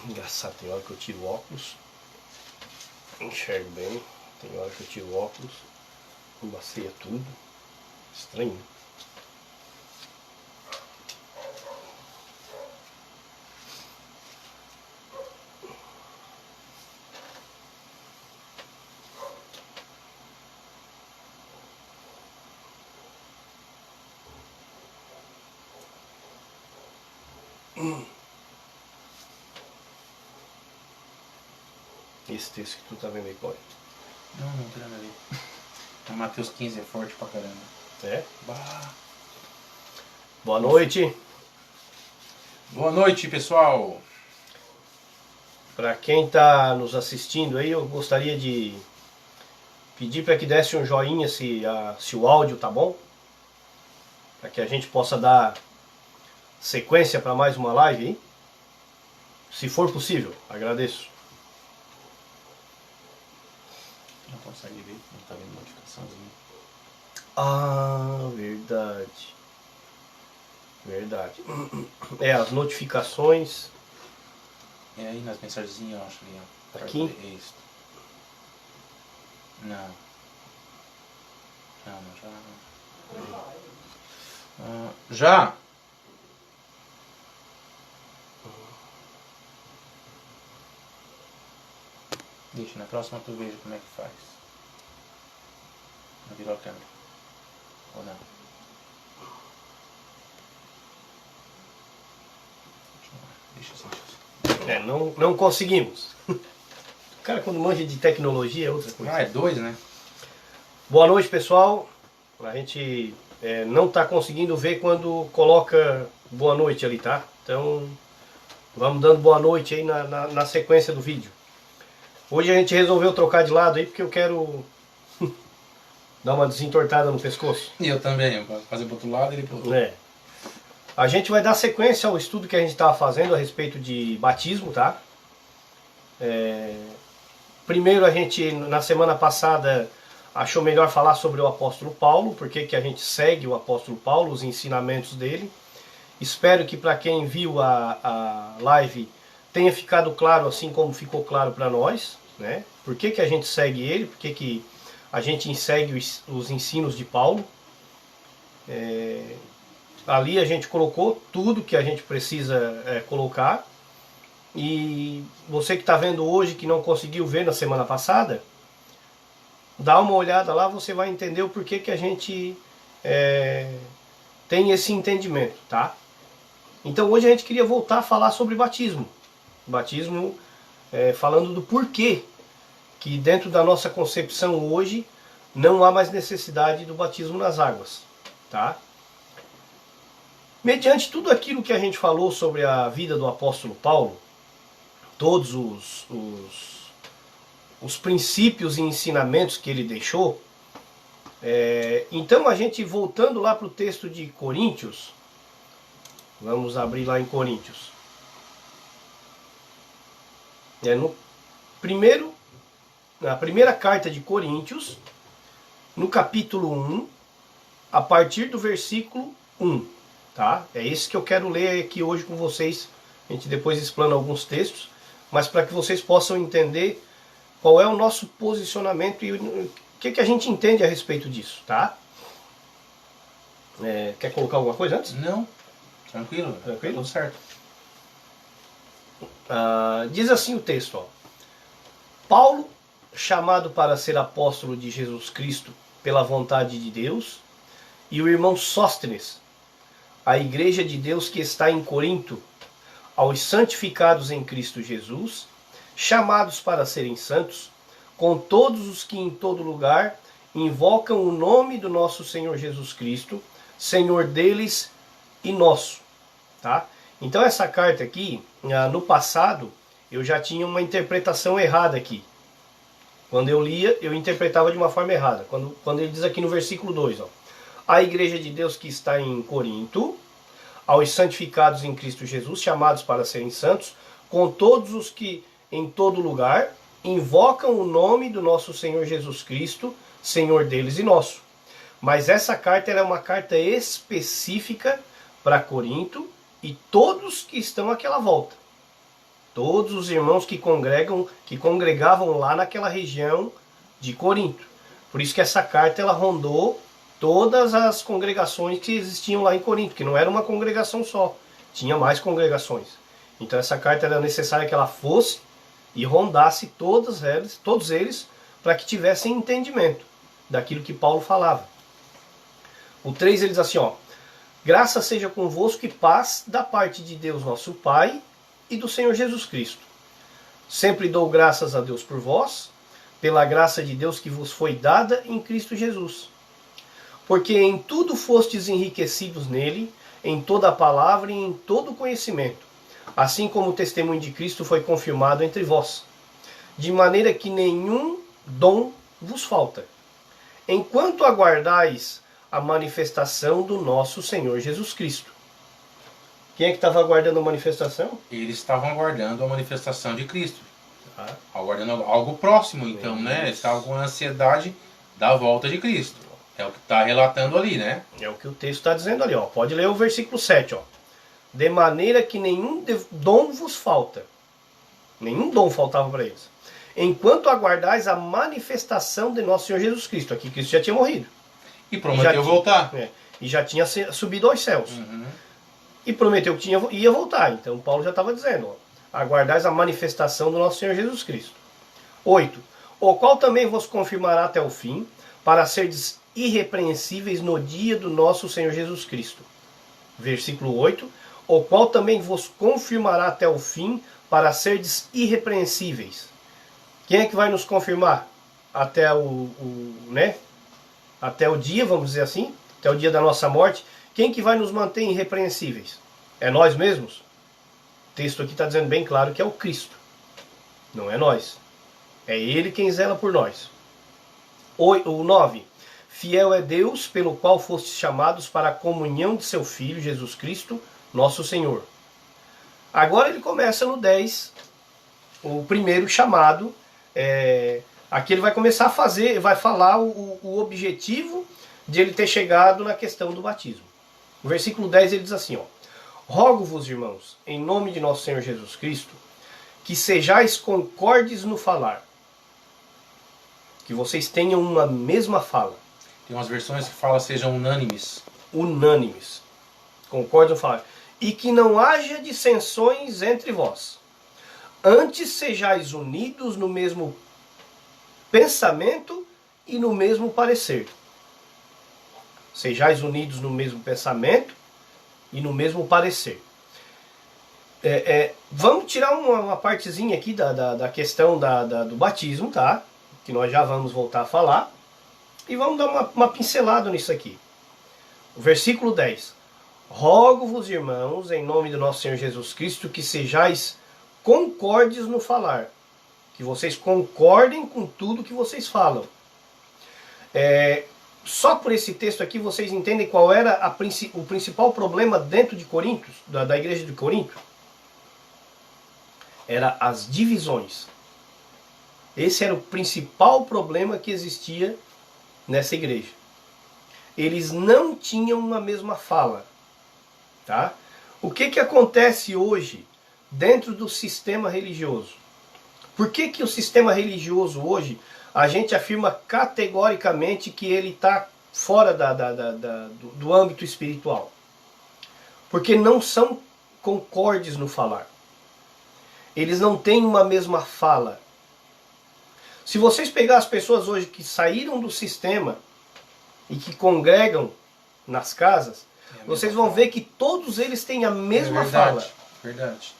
Engraçado, tem hora que eu tiro o óculos, enxergo bem, tem hora que eu tiro o óculos, embaceia tudo, estranho. Esse texto que tu tá vendo aí, qual é? Não tem nada a ver. A Mateus 15 é forte pra caramba. É? Bah. Boa noite. Boa noite, pessoal. Para quem tá nos assistindo aí, eu gostaria de pedir para que desse um joinha se o áudio tá bom, para que a gente possa dar sequência para mais uma live aí. Se for possível, agradeço. Não consegue ver, não tá vendo notificaçãozinha. Ah, verdade. Verdade. É, as notificações. É aí nas mensagenzinhas, eu acho ali, ó. Aqui? É isso. Não. Já? Deixa, na próxima tu veja como é que faz. Não virou a câmera. Ou não? Deixa assim. É, não conseguimos. O cara, quando manja de tecnologia, é outra coisa. Ah, é 2, né? Boa noite, pessoal. A gente não está conseguindo ver quando coloca boa noite ali, tá? Então, vamos dando boa noite aí na sequência do vídeo. Hoje a gente resolveu trocar de lado aí porque eu quero dar uma desentortada no pescoço. E eu também, eu vou fazer pro outro lado e ele pro outro. É. A gente vai dar sequência ao estudo que a gente estava fazendo a respeito de batismo, tá? Primeiro a gente, na semana passada, achou melhor falar sobre o apóstolo Paulo, porque que a gente segue o apóstolo Paulo, os ensinamentos dele. Espero que para quem viu a live tenha ficado claro, assim como ficou claro para nós, né? Por que a gente segue ele, por que a gente segue os ensinos de Paulo. Ali a gente colocou tudo que a gente precisa colocar. E você que está vendo hoje, que não conseguiu ver na semana passada, dá uma olhada lá, você vai entender o porquê que a gente tem esse entendimento, tá? Então hoje a gente queria voltar a falar sobre batismo. Batismo falando do porquê que dentro da nossa concepção hoje não há mais necessidade do batismo nas águas, tá? Mediante tudo aquilo que a gente falou sobre a vida do apóstolo Paulo, todos os princípios e ensinamentos que ele deixou, então a gente voltando lá para o texto de Coríntios, vamos abrir lá em Coríntios. Na primeira carta de Coríntios, no capítulo 1, a partir do versículo 1. Tá? É esse que eu quero ler aqui hoje com vocês. A gente depois explana alguns textos, mas para que vocês possam entender qual é o nosso posicionamento e o que a gente entende a respeito disso, tá? Quer colocar alguma coisa antes? Não. Tranquilo? Tranquilo? Tá tudo certo. Diz assim o texto, ó. Paulo, chamado para ser apóstolo de Jesus Cristo pela vontade de Deus, e o irmão Sóstenes, a igreja de Deus que está em Corinto, aos santificados em Cristo Jesus, chamados para serem santos, com todos os que em todo lugar invocam o nome do nosso Senhor Jesus Cristo, Senhor deles e nosso. Tá? Então essa carta aqui, no passado, eu já tinha uma interpretação errada aqui. Quando eu lia, eu interpretava de uma forma errada. Quando ele diz aqui no versículo 2, ó, a igreja de Deus que está em Corinto, aos santificados em Cristo Jesus, chamados para serem santos, com todos os que em todo lugar invocam o nome do nosso Senhor Jesus Cristo, Senhor deles e nosso. Mas essa carta é uma carta específica para Corinto e todos que estão àquela volta. Todos os irmãos que congregavam lá naquela região de Corinto. Por isso que essa carta ela rondou todas as congregações que existiam lá em Corinto, que não era uma congregação só, tinha mais congregações. Então essa carta era necessária que ela fosse e rondasse todos eles, para que tivessem entendimento daquilo que Paulo falava. O 3 ele diz assim, ó: graça seja convosco e paz da parte de Deus nosso Pai e do Senhor Jesus Cristo. Sempre dou graças a Deus por vós, pela graça de Deus que vos foi dada em Cristo Jesus. Porque em tudo fostes enriquecidos nele, em toda a palavra e em todo o conhecimento, assim como o testemunho de Cristo foi confirmado entre vós, de maneira que nenhum dom vos falta, enquanto aguardais a manifestação do nosso Senhor Jesus Cristo. Quem é que estava aguardando a manifestação? Eles estavam aguardando a manifestação de Cristo. Aguardando algo próximo, então, né? Eles estavam com a ansiedade da volta de Cristo. É o que está relatando ali, né? É o que o texto está dizendo ali, ó. Pode ler o versículo 7, ó. De maneira que nenhum dom vos falta. Nenhum dom faltava para eles. Enquanto aguardais a manifestação de nosso Senhor Jesus Cristo. Aqui Cristo já tinha morrido. E prometeu voltar. E já tinha subido aos céus. E prometeu que ia voltar. Então Paulo já estava dizendo, ó, aguardais a manifestação do nosso Senhor Jesus Cristo. 8. O qual também vos confirmará até o fim, para serdes irrepreensíveis no dia do nosso Senhor Jesus Cristo. Versículo 8. O qual também vos confirmará até o fim, para serdes irrepreensíveis. Quem é que vai nos confirmar? Até até o dia, vamos dizer assim, até o dia da nossa morte. Quem que vai nos manter irrepreensíveis? É nós mesmos? O texto aqui está dizendo bem claro que é o Cristo. Não é nós. É Ele quem zela por nós. O 9. Fiel é Deus, pelo qual fostes chamados para a comunhão de seu Filho, Jesus Cristo, nosso Senhor. Agora ele começa no 10, o primeiro chamado. Aqui ele vai começar a fazer, vai falar o objetivo de ele ter chegado na questão do batismo. O versículo 10 ele diz assim, ó: rogo-vos, irmãos, em nome de nosso Senhor Jesus Cristo, que sejais concordes no falar, que vocês tenham uma mesma fala. Tem umas versões que falam sejam unânimes. Unânimes. Concordes no falar. E que não haja dissensões entre vós. Antes sejais unidos no mesmo pensamento e no mesmo parecer. Sejais unidos no mesmo pensamento e no mesmo parecer. Vamos tirar uma partezinha aqui da questão do batismo, tá? Que nós já vamos voltar a falar. E vamos dar uma pincelada nisso aqui. O versículo 10. Rogo-vos, irmãos, em nome do nosso Senhor Jesus Cristo, que sejais concordes no falar. Que vocês concordem com tudo que vocês falam. Só por esse texto aqui vocês entendem qual era o principal problema dentro de Corinto, da igreja de Corinto? Era as divisões. Esse era o principal problema que existia nessa igreja. Eles não tinham uma mesma fala. Tá? O que acontece hoje dentro do sistema religioso? Por que o sistema religioso hoje, a gente afirma categoricamente que ele está fora do âmbito espiritual? Porque não são concordes no falar. Eles não têm uma mesma fala. Se vocês pegar as pessoas hoje que saíram do sistema e que congregam nas casas, vocês vão ver que todos eles têm a mesma fala. Verdade.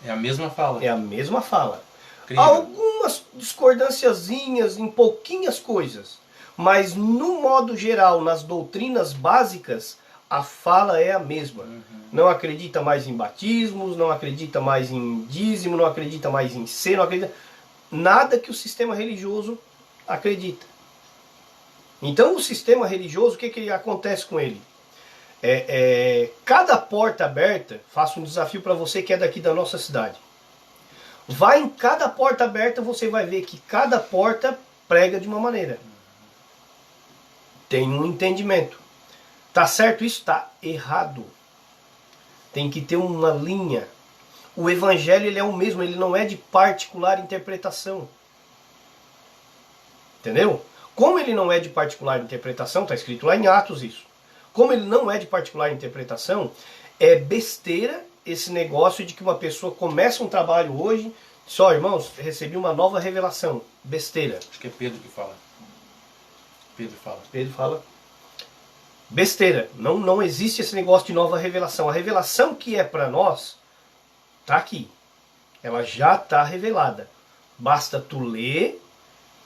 É a mesma fala. É a mesma fala. Incrível. Algumas discordânciazinhas em pouquinhas coisas, mas no modo geral, nas doutrinas básicas, a fala é a mesma. Não acredita mais em batismos, não acredita mais em dízimo, não acredita mais em ser, não acredita nada que o sistema religioso acredita. Então o sistema religioso, o que acontece com ele? Cada porta aberta, faço um desafio para você que é daqui da nossa cidade. Vai em cada porta aberta, você vai ver que cada porta prega de uma maneira. Tem um entendimento. Tá certo isso? Tá errado. Tem que ter uma linha. O evangelho ele é o mesmo, ele não é de particular interpretação. Entendeu? Como ele não é de particular interpretação, está escrito lá em Atos isso. Como ele não é de particular interpretação, é besteira esse negócio de que uma pessoa começa um trabalho hoje, só irmãos, recebi uma nova revelação. Besteira. Acho que é Pedro que fala. Pedro fala. Pedro fala. Besteira. Não existe esse negócio de nova revelação. A revelação que é para nós está aqui. Ela já está revelada. Basta tu ler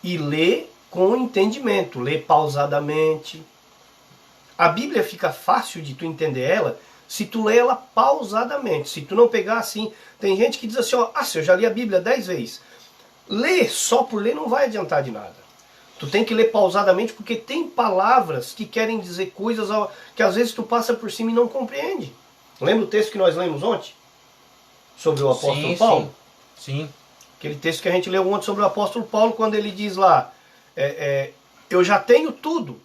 e ler com entendimento. Ler pausadamente. A Bíblia fica fácil de tu entender ela se tu lê ela pausadamente. Se tu não pegar assim... Tem gente que diz assim, ó, se eu já li a Bíblia 10 vezes. Ler só por ler não vai adiantar de nada. Tu tem que ler pausadamente porque tem palavras que querem dizer coisas que às vezes tu passa por cima e não compreende. Lembra o texto que nós lemos ontem? Sobre o apóstolo Paulo? Sim. Aquele texto que a gente leu ontem sobre o apóstolo Paulo, quando ele diz lá, eu já tenho tudo.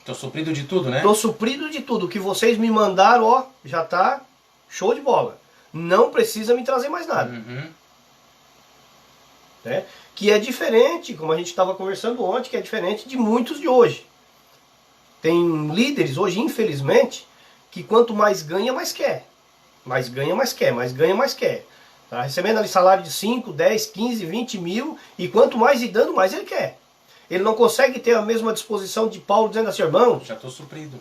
Estou suprido de tudo, né? Estou suprido de tudo. O que vocês me mandaram, ó, já está show de bola. Não precisa me trazer mais nada. Uhum. Né? Que é diferente, como a gente estava conversando ontem, que é diferente de muitos de hoje. Tem líderes hoje, infelizmente, que quanto mais ganha, mais quer. Mais ganha, mais quer. Mais ganha, mais quer. Tá recebendo ali salário de 5, 10, 15, 20 mil, e quanto mais ir dando, mais ele quer. Ele não consegue ter a mesma disposição de Paulo dizendo assim, irmão, já estou suprido.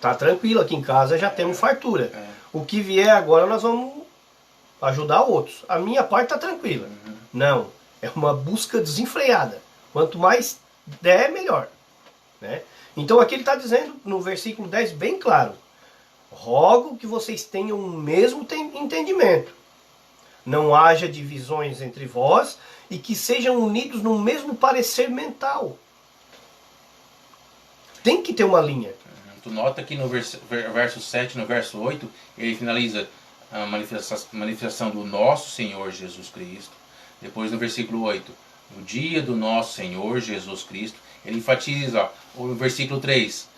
Tá tranquilo, aqui em casa já temos fartura. O que vier agora nós vamos ajudar outros. A minha parte tá tranquila. Uhum. Não, é uma busca desenfreada. Quanto mais der, melhor. Né? Então aqui ele está dizendo no versículo 10 bem claro. Rogo que vocês tenham o mesmo entendimento. Não haja divisões entre vós e que sejam unidos no mesmo parecer mental. Tem que ter uma linha. Tu nota que no verso 7, no verso 8, ele finaliza a manifestação do nosso Senhor Jesus Cristo. Depois no versículo 8, no dia do nosso Senhor Jesus Cristo, ele enfatiza o versículo 3,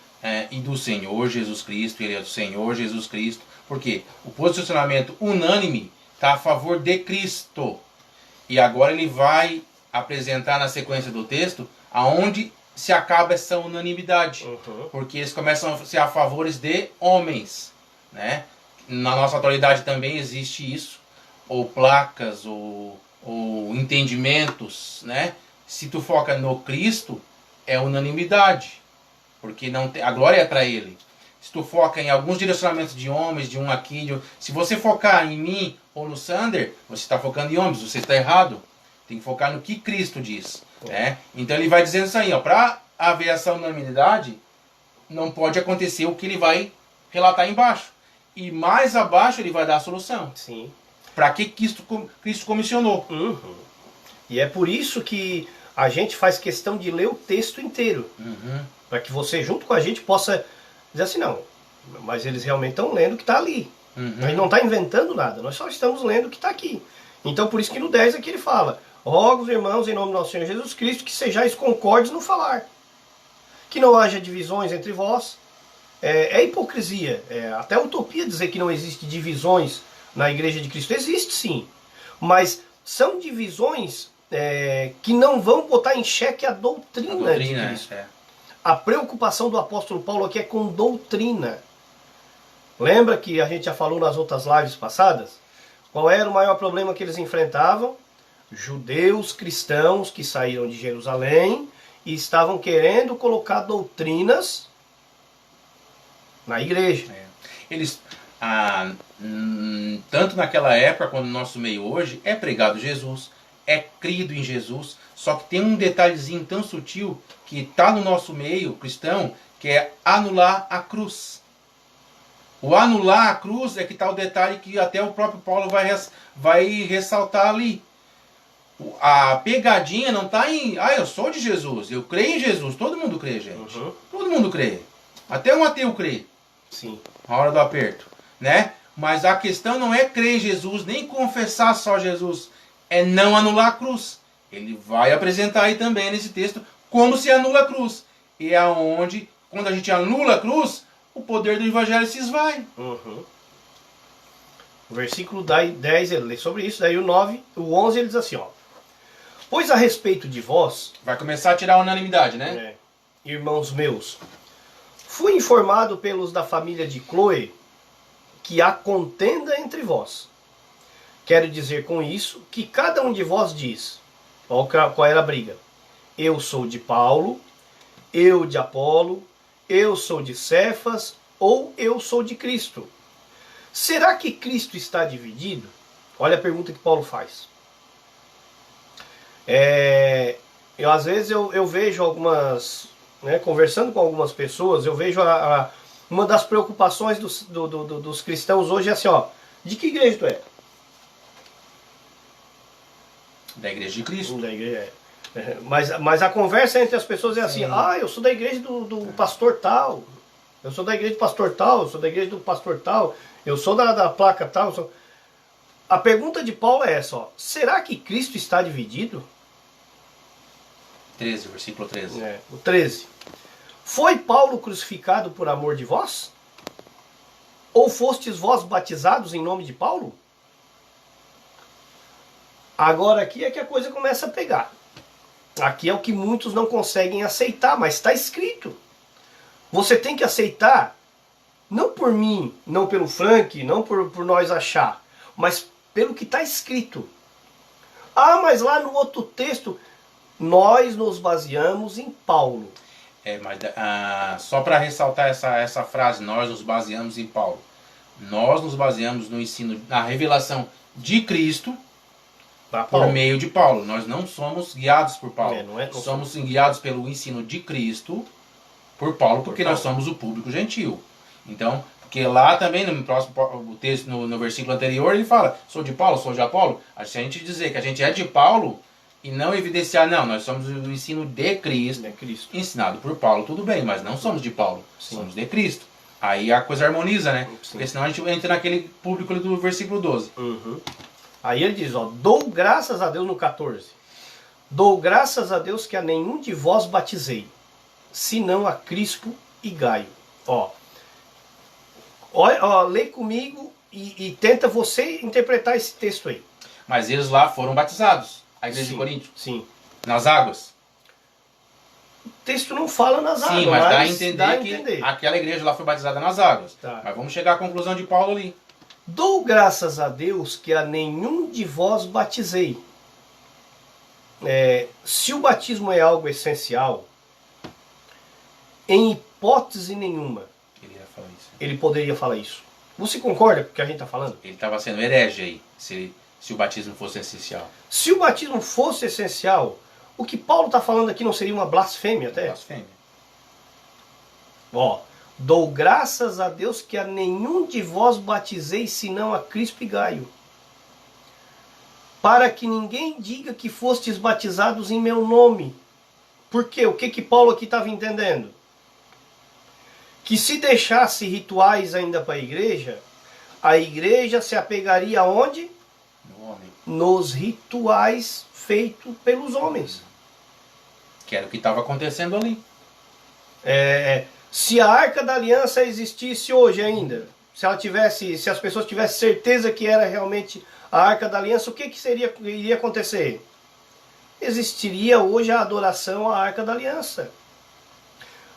e do Senhor Jesus Cristo, ele é do Senhor Jesus Cristo. Por quê? O posicionamento unânime está a favor de Cristo. E agora ele vai apresentar na sequência do texto aonde se acaba essa unanimidade. Uhum. Porque eles começam a ser a favores de homens. Né? Na nossa atualidade também existe isso. Ou placas, ou entendimentos. Né? Se tu foca no Cristo, é unanimidade. Porque não tem, a glória é para Ele. Se tu foca em alguns direcionamentos de homens, de um aqui, se você focar em mim ou no Sander, você está focando em homens, você está errado. Tem que focar no que Cristo diz. Né? Então ele vai dizendo isso aí, para haver essa unanimidade, não pode acontecer o que ele vai relatar embaixo. E mais abaixo ele vai dar a solução. Sim. Para que Cristo comissionou. Uhum. E é por isso que a gente faz questão de ler o texto inteiro. Uhum. Para que você, junto com a gente, possa dizer assim, não, mas eles realmente estão lendo o que está ali. Uhum. A gente não está inventando nada, nós só estamos lendo o que está aqui. Então por isso que no 10 aqui ele fala, rogo, irmãos, em nome do nosso Senhor Jesus Cristo, que sejais concordes no falar. Que não haja divisões entre vós. É hipocrisia, até utopia dizer que não existe divisões na igreja de Cristo. Existe sim, mas são divisões que não vão botar em xeque a doutrina de Cristo. A preocupação do apóstolo Paulo aqui é com doutrina. Lembra que a gente já falou nas outras lives passadas? Qual era o maior problema que eles enfrentavam? Judeus cristãos que saíram de Jerusalém e estavam querendo colocar doutrinas na igreja. Eles, tanto naquela época quanto no nosso meio hoje, é pregado Jesus, é crido em Jesus, só que tem um detalhezinho tão sutil que está no nosso meio cristão, que é anular a cruz. O anular a cruz é que está o detalhe que até o próprio Paulo vai ressaltar ali. A pegadinha não está em, eu sou de Jesus, eu creio em Jesus. Todo mundo crê, gente. Uhum. Todo mundo crê. Até um ateu crê. Sim. Na hora do aperto. Né? Mas a questão não é crer em Jesus, nem confessar só Jesus. É não anular a cruz. Ele vai apresentar aí também nesse texto como se anula a cruz. E é onde, quando a gente anula a cruz, o poder do evangelho se esvai. Uhum. O versículo 10 ele lê sobre isso, daí o 9, o 11 ele diz assim, ó. Pois a respeito de vós, Vai começar a tirar a unanimidade, né? irmãos meus, fui informado pelos da família de Cloe que há contenda entre vós. Quero dizer com isso que cada um de vós diz, qual era a briga? Eu sou de Paulo, eu de Apolo, eu sou de Cefas ou eu sou de Cristo. Será que Cristo está dividido? Olha a pergunta que Paulo faz. Às vezes eu vejo algumas, né, conversando com algumas pessoas, eu vejo uma das preocupações dos cristãos hoje é assim, ó, de que igreja tu é? Da Igreja de Cristo. Da igreja, mas a conversa entre as pessoas é assim, eu sou da igreja do pastor tal, eu sou da igreja do pastor tal, eu sou da igreja do pastor tal, eu sou da placa tal. A pergunta de Paulo é essa, ó, será que Cristo está dividido? 13, versículo 13. O 13. Foi Paulo crucificado por amor de vós? Ou fostes vós batizados em nome de Paulo? Agora aqui é que a coisa começa a pegar. Aqui é o que muitos não conseguem aceitar, mas está escrito. Você tem que aceitar, não por mim, não pelo Frank, não por nós achar, mas pelo que está escrito. Mas lá no outro texto, nós nos baseamos em Paulo. Mas só para ressaltar essa frase, nós nos baseamos em Paulo. Nós nos baseamos no ensino, na revelação de Cristo, por meio de Paulo. Nós não somos guiados por Paulo. Somos guiados pelo ensino de Cristo por Paulo, porque nós somos o público gentil. Então, porque lá também, no próximo texto, no versículo anterior, ele fala, sou de Paulo, sou de Apolo. Se a gente dizer que a gente é de Paulo e não evidenciar, não, nós somos o ensino de Cristo, ensinado por Paulo, tudo bem, mas não somos de Paulo, somos de Cristo. Aí a coisa harmoniza, né? Porque senão a gente entra naquele público ali do versículo 12. Aí ele diz, ó, dou graças a Deus no 14. Dou graças a Deus que a nenhum de vós batizei, senão a Crispo e Gaio. Ó, lê comigo e tenta você interpretar esse texto aí. Mas eles lá foram batizados, a igreja de Corinto? Sim. Nas águas? O texto não fala nas águas. Sim, mas dá a entender que aquela igreja lá foi batizada nas águas. Tá. Mas vamos chegar à conclusão de Paulo ali. Dou graças a Deus que a nenhum de vós batizei. Se o batismo é algo essencial, em hipótese nenhuma, ele poderia falar isso. Você concorda com o que a gente está falando? Ele estava sendo herege aí, se o batismo fosse essencial. Se o batismo fosse essencial, o que Paulo está falando aqui não seria uma blasfêmia até? Blasfêmia. Ó, dou graças a Deus que a nenhum de vós batizei, senão a Crispo e Gaio, para que ninguém diga que fostes batizados em meu nome. Por quê? O que Paulo aqui estava entendendo? Que se deixasse rituais ainda para a igreja se apegaria aonde? No homem. Nos rituais feitos pelos homens. Que era o que estava acontecendo ali. Se a Arca da Aliança existisse hoje ainda, se as pessoas tivessem certeza que era realmente a Arca da Aliança, o que iria acontecer? Existiria hoje a adoração à Arca da Aliança.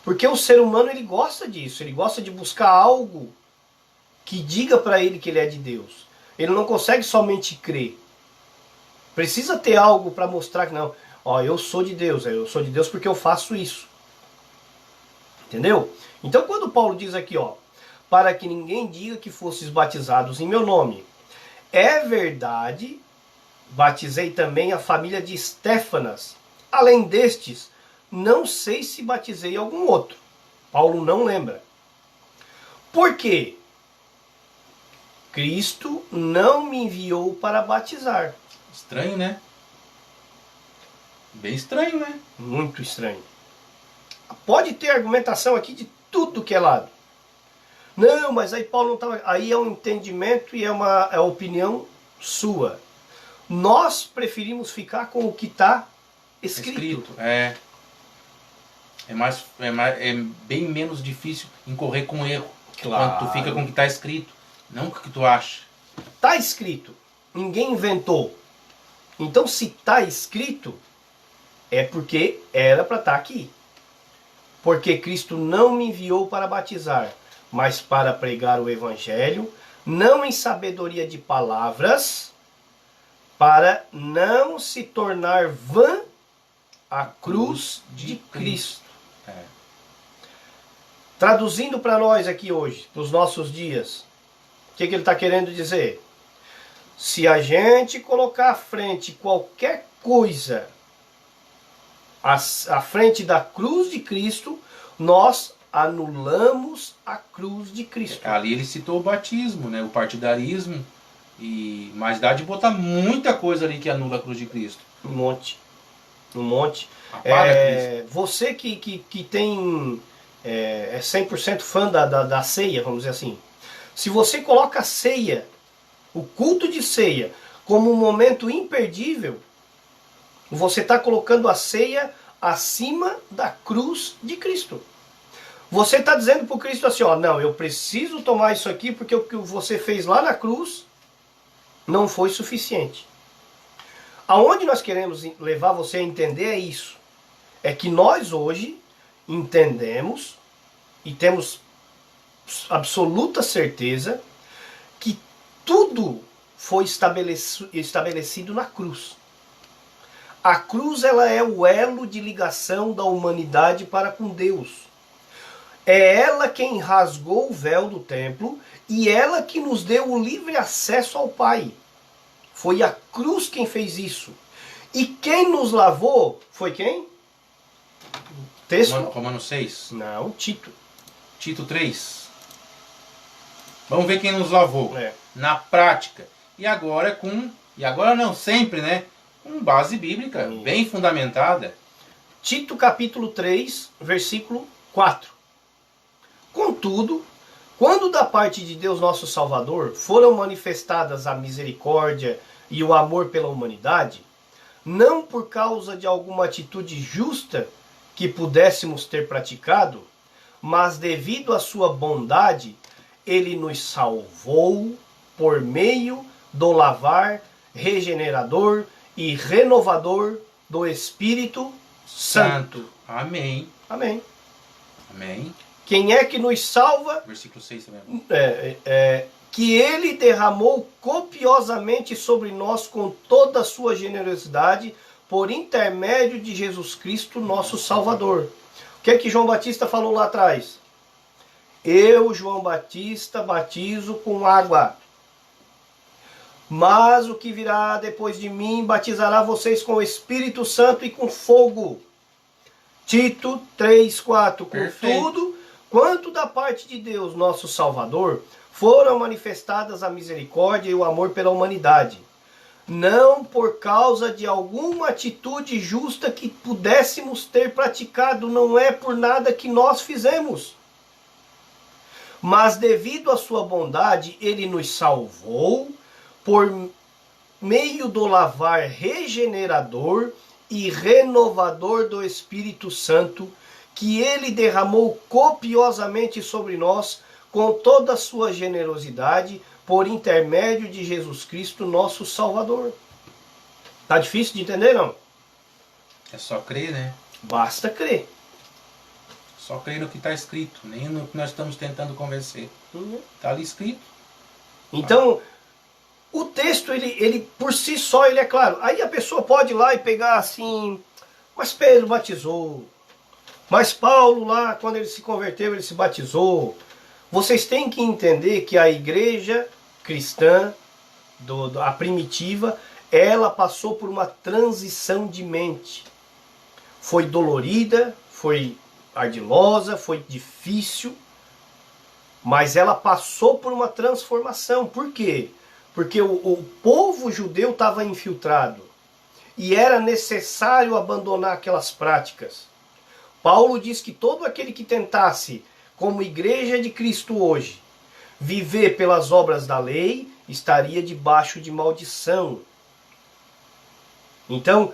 Porque o ser humano ele gosta disso, ele gosta de buscar algo que diga para ele que ele é de Deus. Ele não consegue somente crer. Precisa ter algo para mostrar que não, eu sou de Deus porque eu faço isso. Entendeu? Então quando Paulo diz aqui, para que ninguém diga que fostes batizados em meu nome, é verdade, batizei também a família de Estéfanas. Além destes, não sei se batizei algum outro. Paulo não lembra. Por quê? Cristo não me enviou para batizar. Estranho, né? Bem estranho, né? Muito estranho. Pode ter argumentação aqui de tudo que é lado. Não, mas aí Paulo não estava... Aí é um entendimento e é uma opinião sua. Nós preferimos ficar com o que está escrito. É bem menos difícil incorrer com erro. Claro. Quando tu fica com o que está escrito, não com o que tu acha. Está escrito. Ninguém inventou. Então, se está escrito, é porque era para estar aqui. Porque Cristo não me enviou para batizar, mas para pregar o Evangelho, não em sabedoria de palavras, para não se tornar vã a cruz de Cristo. Traduzindo para nós aqui hoje, para os nossos dias, o que ele está querendo dizer? Se a gente colocar à frente qualquer coisa à frente da cruz de Cristo, nós anulamos a cruz de Cristo. Ali ele citou o batismo, né? O partidarismo, mas dá de botar muita coisa ali que anula a cruz de Cristo. Um monte. Um monte. Apaga Cristo. Você que tem... é 100% fã da ceia, vamos dizer assim. Se você coloca a ceia, o culto de ceia, como um momento imperdível, você está colocando a ceia acima da cruz de Cristo. Você está dizendo para o Cristo assim, ó, não, eu preciso tomar isso aqui porque o que você fez lá na cruz não foi suficiente. Aonde nós queremos levar você a entender é isso. É que nós hoje entendemos e temos absoluta certeza que tudo foi estabelecido na cruz. A cruz, ela é o elo de ligação da humanidade para com Deus. É ela quem rasgou o véu do templo e ela que nos deu o livre acesso ao Pai. Foi a cruz quem fez isso. E quem nos lavou foi quem? Texto? Romanos 6. Não, Tito. Tito 3. Vamos ver quem nos lavou. Na prática. E agora não, sempre, né? Com base bíblica, bem fundamentada. Tito capítulo 3, versículo 4. Contudo, quando da parte de Deus nosso Salvador foram manifestadas a misericórdia e o amor pela humanidade, não por causa de alguma atitude justa que pudéssemos ter praticado, mas devido à sua bondade, ele nos salvou por meio do lavar regenerador e renovador do Espírito Santo. Amém. Amém. Amém. Quem é que nos salva? Versículo 6 também. Que ele derramou copiosamente sobre nós com toda a sua generosidade, por intermédio de Jesus Cristo, nosso Salvador. O que é que João Batista falou lá atrás? Eu, João Batista, batizo com água. Mas o que virá depois de mim batizará vocês com o Espírito Santo e com fogo. Tito 3:4. Contudo, quanto da parte de Deus, nosso Salvador, foram manifestadas a misericórdia e o amor pela humanidade, não por causa de alguma atitude justa que pudéssemos ter praticado, não é por nada que nós fizemos, mas devido à sua bondade, ele nos salvou por meio do lavar regenerador e renovador do Espírito Santo, que ele derramou copiosamente sobre nós com toda a sua generosidade, por intermédio de Jesus Cristo, nosso Salvador. Tá difícil de entender, não? É só crer, né? Basta crer. Só crer no que está escrito, nem no que nós estamos tentando convencer. Está ali escrito. Então, o texto, ele por si só, ele é claro. Aí a pessoa pode ir lá e pegar assim, mas Pedro batizou, mas Paulo lá, quando ele se converteu, ele se batizou. Vocês têm que entender que a igreja cristã, a primitiva, ela passou por uma transição de mente. Foi dolorida, foi ardilosa, foi difícil, mas ela passou por uma transformação. Por quê? Porque o povo judeu estava infiltrado e era necessário abandonar aquelas práticas. Paulo diz que todo aquele que tentasse, como igreja de Cristo hoje, viver pelas obras da lei, estaria debaixo de maldição. Então,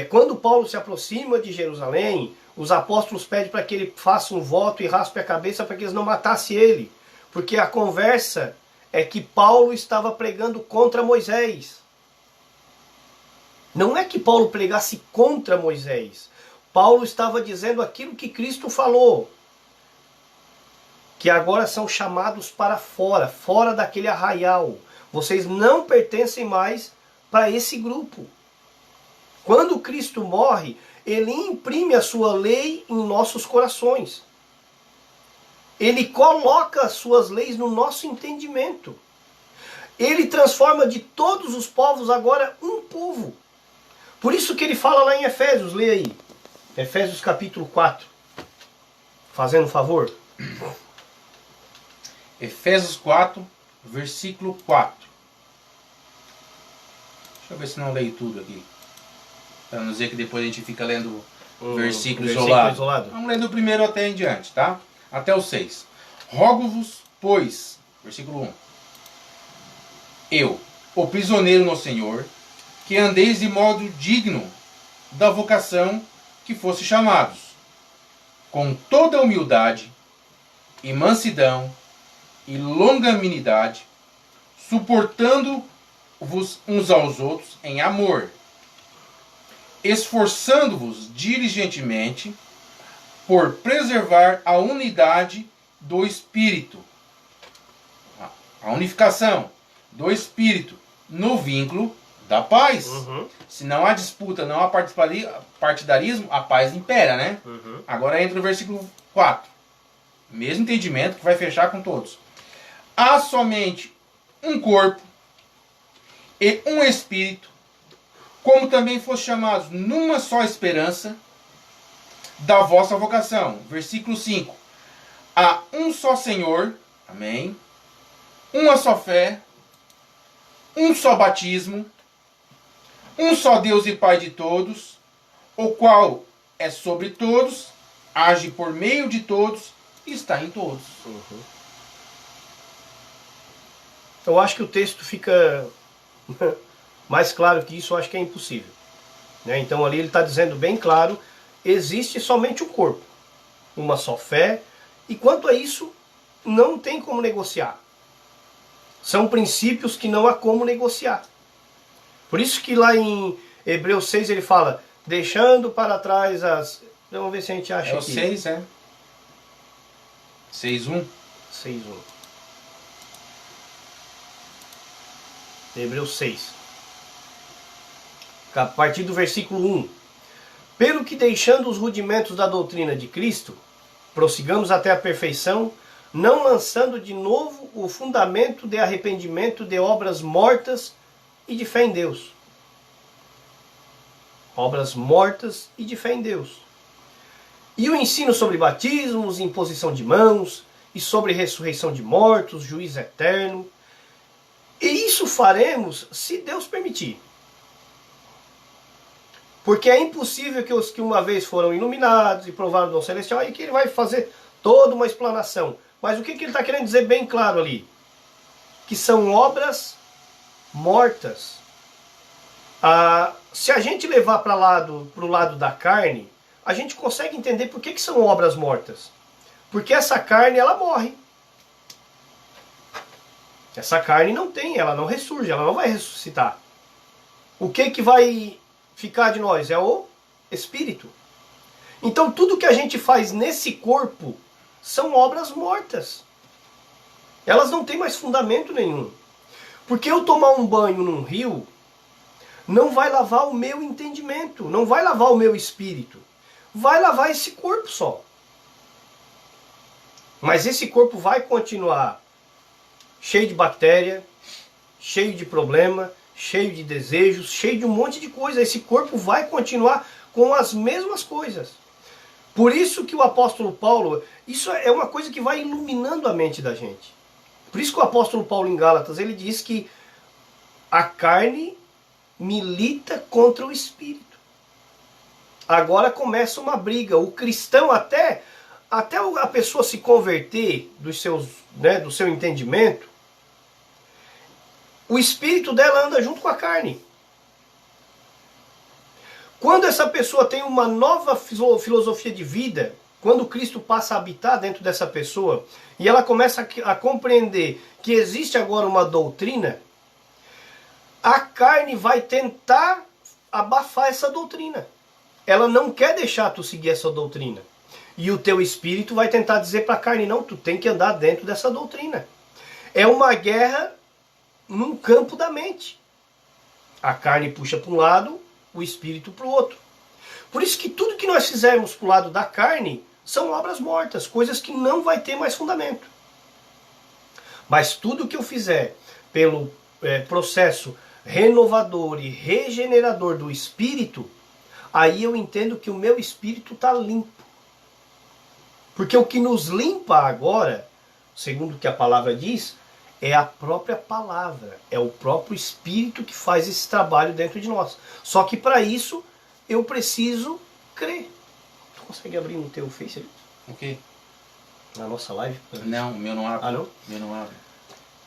quando Paulo se aproxima de Jerusalém, os apóstolos pedem para que ele faça um voto e raspe a cabeça para que eles não matassem ele. Porque a conversa é que Paulo estava pregando contra Moisés. Não é que Paulo pregasse contra Moisés. Paulo estava dizendo aquilo que Cristo falou. Que agora são chamados para fora, fora daquele arraial. Vocês não pertencem mais para esse grupo. Quando Cristo morre, ele imprime a sua lei em nossos corações. Ele coloca as suas leis no nosso entendimento. Ele transforma de todos os povos agora um povo. Por isso que ele fala lá em Efésios, leia aí. Efésios capítulo 4. Fazendo um favor. Efésios 4, versículo 4. Deixa eu ver se não leio tudo aqui. Para não dizer que depois a gente fica lendo versículo isolado. Vamos lendo o primeiro até em diante, tá? Até o 6. Rogo-vos, pois, versículo 1. Eu, o prisioneiro no Senhor, que andeis de modo digno da vocação que fosse chamados, com toda humildade e mansidão e longanimidade, suportando-vos uns aos outros em amor, esforçando-vos diligentemente por preservar a unidade do Espírito, a unificação do Espírito no vínculo da paz. Se não há disputa, não há partidarismo, a paz impera, né? Agora entra no versículo 4. Mesmo entendimento que vai fechar com todos. Há somente um corpo e um Espírito, como também foste chamados numa só esperança da vossa vocação. Versículo 5. Há um só Senhor, amém, uma só fé, um só batismo, um só Deus e Pai de todos, o qual é sobre todos, age por meio de todos e está em todos. Eu acho que o texto fica mais claro que isso, eu acho que é impossível. Né? Então ali ele está dizendo bem claro, existe somente um corpo, uma só fé, e quanto a isso, não tem como negociar. São princípios que não há como negociar. Por isso que lá em Hebreus 6 ele fala, deixando para trás as... Vamos ver se a gente acha aqui. É o 6, 6:1. 6:1. Hebreus 6. A partir do versículo 1. Pelo que deixando os rudimentos da doutrina de Cristo, prossigamos até a perfeição, não lançando de novo o fundamento de arrependimento de obras mortas e de fé em Deus. Obras mortas e de fé em Deus. E o ensino sobre batismos, imposição de mãos, e sobre ressurreição de mortos, juízo eterno. E isso faremos se Deus permitir. Porque é impossível que os que uma vez foram iluminados e provaram do dom celestial, aí que ele vai fazer toda uma explanação. Mas o que ele está querendo dizer bem claro ali? Que são obras mortas. Se a gente levar para o lado da carne, a gente consegue entender por que são obras mortas. Porque essa carne, ela morre. Essa carne não tem, ela não ressurge, ela não vai ressuscitar. O que vai ficar de nós? É o Espírito. Então tudo que a gente faz nesse corpo são obras mortas. Elas não têm mais fundamento nenhum. Porque eu tomar um banho num rio não vai lavar o meu entendimento, não vai lavar o meu espírito. Vai lavar esse corpo só. Mas esse corpo vai continuar cheio de bactéria, cheio de problema, cheio de desejos, cheio de um monte de coisa. Esse corpo vai continuar com as mesmas coisas. Por isso que o apóstolo Paulo, isso é uma coisa que vai iluminando a mente da gente. Por isso que o apóstolo Paulo em Gálatas, ele diz que a carne milita contra o espírito. Agora começa uma briga. O cristão, até a pessoa se converter do seu entendimento, o espírito dela anda junto com a carne. Quando essa pessoa tem uma nova filosofia de vida, quando Cristo passa a habitar dentro dessa pessoa e ela começa a compreender que existe agora uma doutrina, a carne vai tentar abafar essa doutrina. Ela não quer deixar tu seguir essa doutrina. E o teu espírito vai tentar dizer para a carne, não, tu tem que andar dentro dessa doutrina. É uma guerra num campo da mente. A carne puxa para um lado, o espírito para o outro. Por isso que tudo que nós fizermos para o lado da carne são obras mortas, coisas que não vai ter mais fundamento. Mas tudo que eu fizer pelo processo renovador e regenerador do espírito, aí eu entendo que o meu espírito está limpo. Porque o que nos limpa agora, segundo o que a palavra diz, é a própria palavra, é o próprio espírito que faz esse trabalho dentro de nós. Só que para isso eu preciso crer. Tu consegue abrir no teu Face ali? O quê? Na nossa live? Não, o meu não abre. Ah, não? O meu não abre.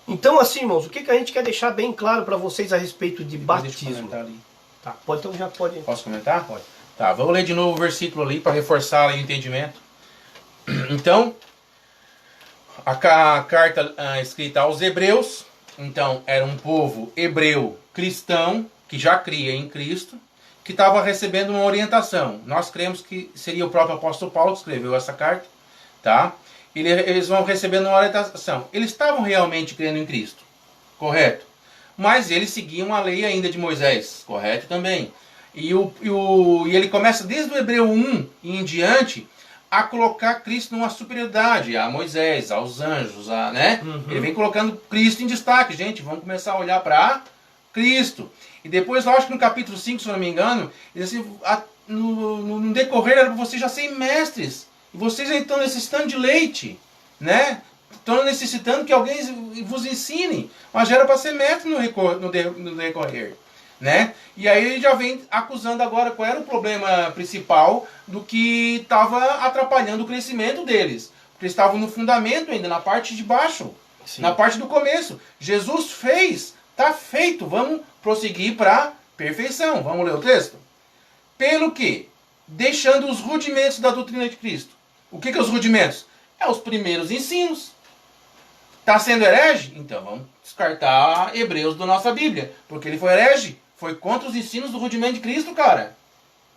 Então, assim, irmãos, o que a gente quer deixar bem claro para vocês a respeito de Depois deixa eu batismo? comentar ali. Tá, pode, então já pode. Posso comentar? Pode. Tá, vamos ler de novo o versículo ali para reforçar ali o entendimento. Então, a carta escrita aos Hebreus, então era um povo hebreu cristão, que já cria em Cristo, que estava recebendo uma orientação. Nós cremos que seria o próprio apóstolo Paulo que escreveu essa carta, tá? Eles vão recebendo uma orientação. Eles estavam realmente crendo em Cristo, correto? Mas eles seguiam a lei ainda de Moisés, correto também. E ele começa desde o Hebreu 1 e em diante a colocar Cristo numa superioridade, a Moisés, aos anjos, né? Ele vem colocando Cristo em destaque. Gente, vamos começar a olhar para Cristo. E depois, lógico que no capítulo 5, se eu não me engano, ele diz assim, no decorrer era para vocês já serem mestres. E vocês estão necessitando de leite, né? Estão necessitando que alguém vos ensine. Mas já era para ser mestre no decorrer. Né? E aí ele já vem acusando agora qual era o problema principal do que estava atrapalhando o crescimento deles. Porque eles estavam no fundamento ainda, na parte de baixo. Sim. Na parte do começo. Jesus fez, está feito. Vamos prosseguir para a perfeição. Vamos ler o texto? Pelo que? Deixando os rudimentos da doutrina de Cristo. O que é os rudimentos? É os primeiros ensinos. Está sendo herege? Então vamos descartar Hebreus da nossa Bíblia. Porque ele foi herege. Foi contra os ensinos do rudimento de Cristo, cara.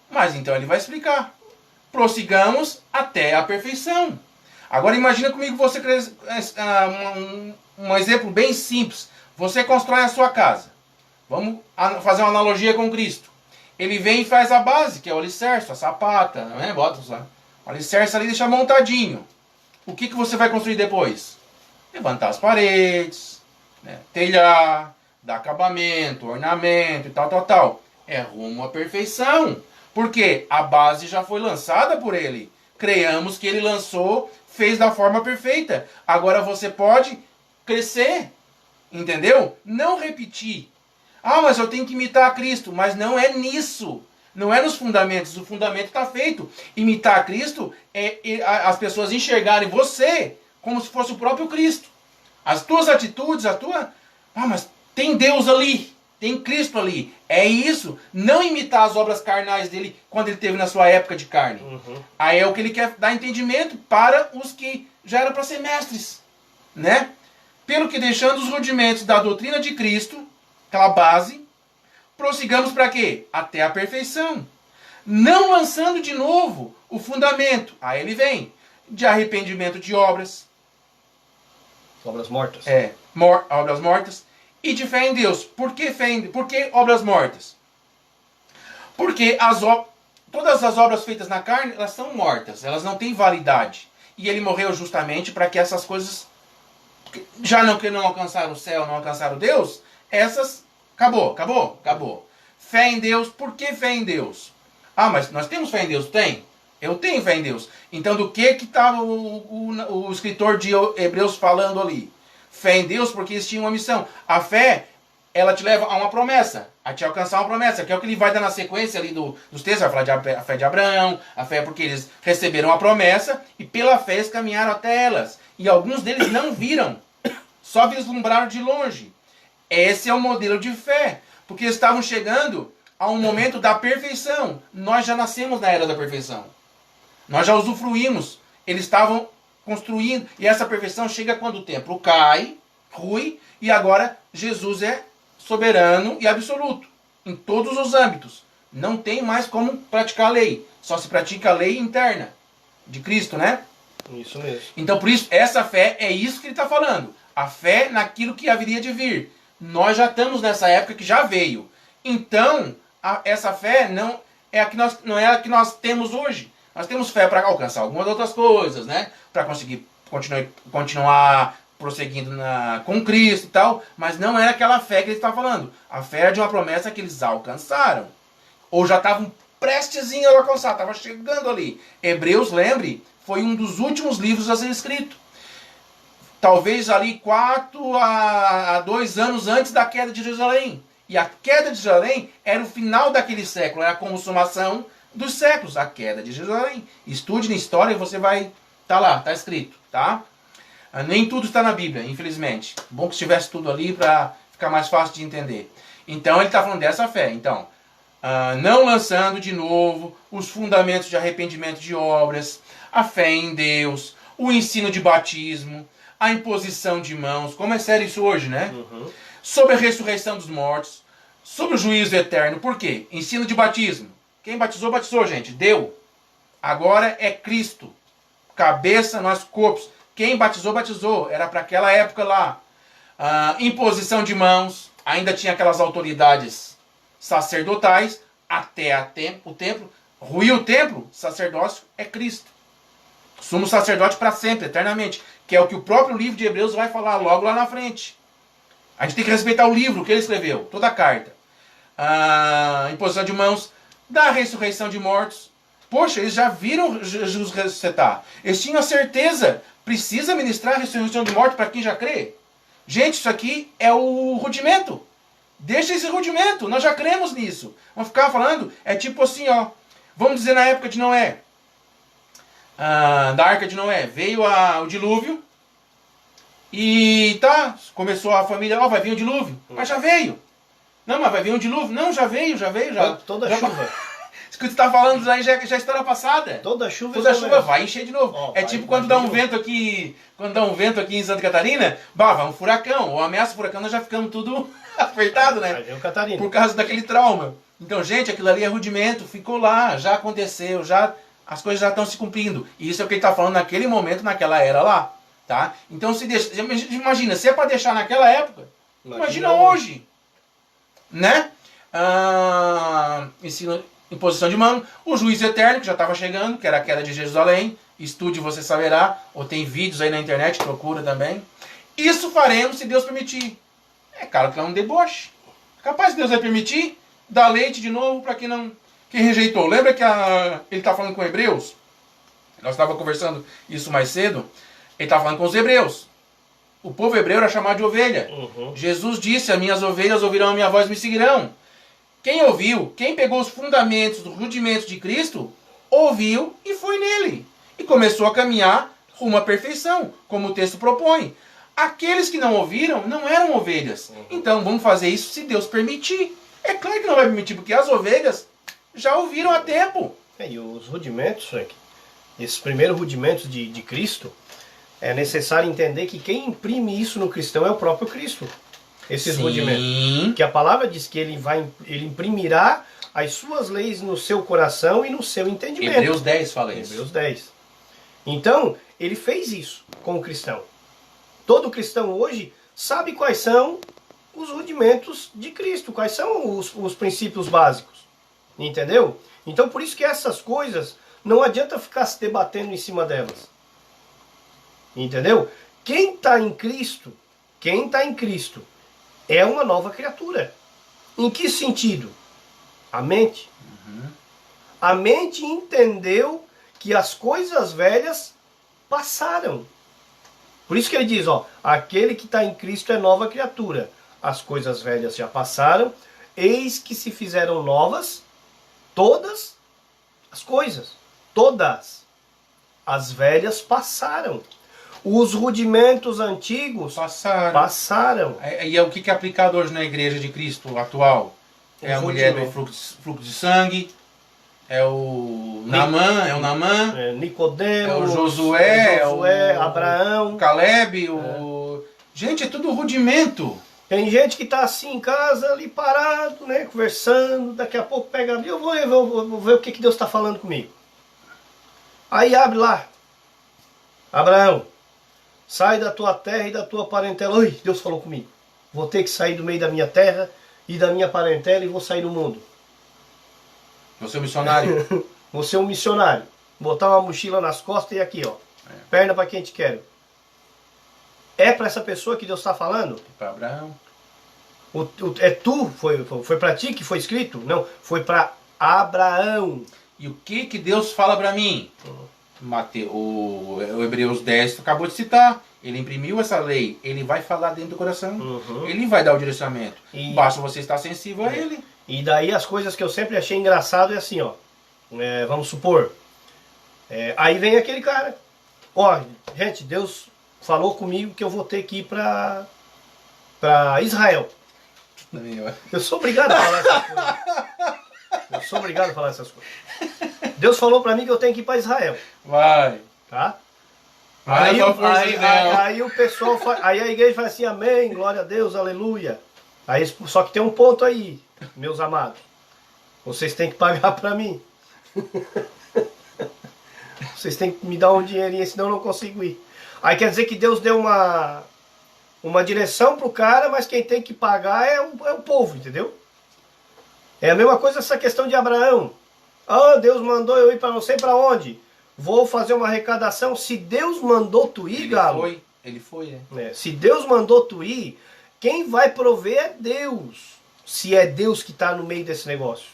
Mas então ele vai explicar. Prossigamos até a perfeição. Agora imagina comigo você um exemplo bem simples. Você constrói a sua casa. Vamos fazer uma analogia com Cristo. Ele vem e faz a base, que é o alicerce, a sapata, né? Bota o alicerce ali e deixa montadinho. O que você vai construir depois? Levantar as paredes, né? Telhar, dar acabamento, ornamento e tal. É rumo à perfeição. Porque a base já foi lançada por ele. Creiamos que ele lançou, fez da forma perfeita. Agora você pode crescer. Entendeu? Não repetir. Ah, mas eu tenho que imitar a Cristo. Mas não é nisso. Não é nos fundamentos. O fundamento está feito. Imitar a Cristo é as pessoas enxergarem você como se fosse o próprio Cristo. As tuas atitudes, mas tem Deus ali, tem Cristo ali. É isso. Não imitar as obras carnais dele quando ele teve na sua época de carne. Aí é o que ele quer dar entendimento para os que já eram para ser mestres. Né? Pelo que deixando os rudimentos da doutrina de Cristo, aquela base, prossigamos para quê? Até a perfeição. Não lançando de novo o fundamento. Aí ele vem de arrependimento de obras. Obras mortas. Obras mortas. E de fé em Deus. Por que obras mortas? Porque todas as obras feitas na carne, elas são mortas. Elas não têm validade. E ele morreu justamente para que essas coisas, que não alcançaram o céu, não alcançaram Deus, essas, acabou. Fé em Deus. Por que fé em Deus? Ah, mas nós temos fé em Deus? Tem. Eu tenho fé em Deus. Então do que estava o escritor de Hebreus falando ali? Fé em Deus porque eles tinham uma missão. A fé, ela te leva a uma promessa, a te alcançar uma promessa, que é o que ele vai dar na sequência ali dos textos. Vai falar a fé de Abraão, a fé porque eles receberam a promessa e pela fé eles caminharam até elas. E alguns deles não viram, só vislumbraram de longe. Esse é o modelo de fé, porque eles estavam chegando a um momento da perfeição. Nós já nascemos na era da perfeição. Nós já usufruímos. Eles estavam construindo. E essa perfeição chega quando o templo cai, rui, e agora Jesus é soberano e absoluto. Em todos os âmbitos. Não tem mais como praticar a lei. Só se pratica a lei interna de Cristo, né? Isso mesmo. Então, por isso, essa fé é isso que ele está falando. A fé naquilo que haveria de vir. Nós já estamos nessa época que já veio. Então, essa fé não é a que nós temos hoje. Nós temos fé para alcançar algumas outras coisas, né? Para conseguir continuar prosseguindo com Cristo e tal. Mas não era aquela fé que ele está falando. A fé era de uma promessa que eles alcançaram. Ou já estavam prestes a alcançar, estava chegando ali. Hebreus, lembre, foi um dos últimos livros a ser escrito. Talvez ali 4 a 2 anos antes da queda de Jerusalém. E a queda de Jerusalém era o final daquele século, era a consumação dos séculos, a queda de Jerusalém. Estude na história e você vai... Tá lá, tá escrito, tá? Nem tudo está na Bíblia, infelizmente. Bom que estivesse tudo ali para ficar mais fácil de entender. Então ele está falando dessa fé. Então, não lançando de novo os fundamentos de arrependimento de obras, a fé em Deus, o ensino de batismo, a imposição de mãos, como é sério isso hoje, né? Uhum. Sobre a ressurreição dos mortos, sobre o juízo eterno. Por quê? Ensino de batismo. Quem batizou, batizou, gente. Deu. Agora é Cristo. Cabeça, nós corpos. Quem batizou, batizou. Era para aquela época lá. Imposição de mãos. Ainda tinha aquelas autoridades sacerdotais. Até o templo. Ruiu o templo. Sacerdócio é Cristo. Sumo sacerdote para sempre, eternamente. Que é o que o próprio livro de Hebreus vai falar logo lá na frente. A gente tem que respeitar o livro que ele escreveu. Toda a carta. Imposição de mãos. Da ressurreição de mortos. Poxa, eles já viram Jesus ressuscitar. Eles tinham a certeza. Precisa ministrar a ressurreição de mortos para quem já crê. Gente, isso aqui é o rudimento. Deixa esse rudimento. Nós já cremos nisso. Vamos ficar falando. É tipo assim, ó. Vamos dizer na época de Noé. Da arca de Noé. Veio o dilúvio. E tá. Começou a família. Vai vir o dilúvio. Mas já veio. Não, mas vai vir um dilúvio. Não, já veio. Toda chuva. Isso que você está falando aí já é história passada. Toda chuva vai encher de novo. É tipo quando dá um vento aqui. Quando dá um vento aqui em Santa Catarina, vai um furacão. Ou ameaça furacão, nós já ficamos tudo apertado, né? Por causa daquele trauma. Então, gente, aquilo ali é rudimento. Ficou lá, já aconteceu, as coisas já estão se cumprindo. E isso é o que ele está falando naquele momento, naquela era lá. Tá? Então, imagina, se é para deixar naquela época, imagina hoje. Né? Imposição de mão, o juízo eterno, que já estava chegando, que era a queda de Jerusalém. Estude, você saberá. Ou tem vídeos aí na internet, procura também. Isso faremos se Deus permitir. É claro que é um deboche. Capaz que Deus vai permitir dar leite de novo para quem rejeitou. Lembra que ele está falando com Hebreus? Nós estávamos conversando isso mais cedo. Ele está falando com os hebreus. O povo hebreu era chamado de ovelha. Uhum. Jesus disse, as minhas ovelhas ouvirão a minha voz e me seguirão. Quem ouviu, quem pegou os fundamentos, os rudimentos de Cristo, ouviu e foi nele. E começou a caminhar rumo à perfeição, como o texto propõe. Aqueles que não ouviram não eram ovelhas. Uhum. Então vamos fazer isso se Deus permitir. É claro que não vai permitir, porque as ovelhas já ouviram há tempo. E os rudimentos, Frank, esses primeiros rudimentos de Cristo, é necessário entender que quem imprime isso no cristão é o próprio Cristo. Esses rudimentos. Que a palavra diz que ele imprimirá as suas leis no seu coração e no seu entendimento. Hebreus 10 fala isso. Hebreus 10. Então, ele fez isso com o cristão. Todo cristão hoje sabe quais são os rudimentos de Cristo, quais são os princípios básicos. Entendeu? Então, por isso que essas coisas, não adianta ficar se debatendo em cima delas. Entendeu? Quem está em Cristo é uma nova criatura. Em que sentido? A mente. Uhum. A mente entendeu que as coisas velhas passaram. Por isso que ele diz, aquele que está em Cristo é nova criatura. As coisas velhas já passaram, eis que se fizeram novas todas as coisas. Todas. As velhas passaram. Os rudimentos antigos passaram. E é o que é aplicado hoje na igreja de Cristo atual? É a mulher do fluxo de sangue, é o Naamã, Nicodemo, é o Josué, Abraão, o Caleb, Gente, é tudo rudimento. Tem gente que está assim em casa, ali parado, né, conversando, daqui a pouco pega a Bíblia, vou ver o que Deus está falando comigo. Aí abre lá, Abraão, sai da tua terra e da tua parentela. Oi, Deus falou comigo. Vou ter que sair do meio da minha terra e da minha parentela e vou sair do mundo. Você é um missionário. Vou ser um missionário. Botar uma mochila nas costas e aqui, ó. Perna para quem te quer. É para essa pessoa que Deus está falando? Para Abraão. Foi para ti que foi escrito? Não, foi para Abraão. E o que Deus fala para mim? O Hebreus 10 acabou de citar. Ele imprimiu essa lei. Ele vai falar dentro do coração. Ele vai dar o direcionamento. Basta você estar sensível a ele. E daí as coisas que eu sempre achei engraçado é assim, ó. Vamos supor. Aí vem aquele cara. Ó, gente, Deus falou comigo que eu vou ter que ir para Israel. Eu sou obrigado a falar essas coisas. Eu sou obrigado a falar essas coisas. Deus falou para mim que eu tenho que ir para Israel. Vai. Tá? Aí o pessoal aí a igreja fala assim, amém, glória a Deus, aleluia. Aí, só que tem um ponto aí, meus amados. Vocês têm que pagar para mim. Vocês têm que me dar um dinheirinho, senão eu não consigo ir. Aí quer dizer que Deus deu uma direção pro cara, mas quem tem que pagar é o povo, entendeu? É a mesma coisa essa questão de Abraão. Ah, Deus mandou eu ir para não sei para onde. Vou fazer uma arrecadação. Se Deus mandou tu ir, Galo. Ele foi. Se Deus mandou tu ir, quem vai prover é Deus. Se é Deus que está no meio desse negócio.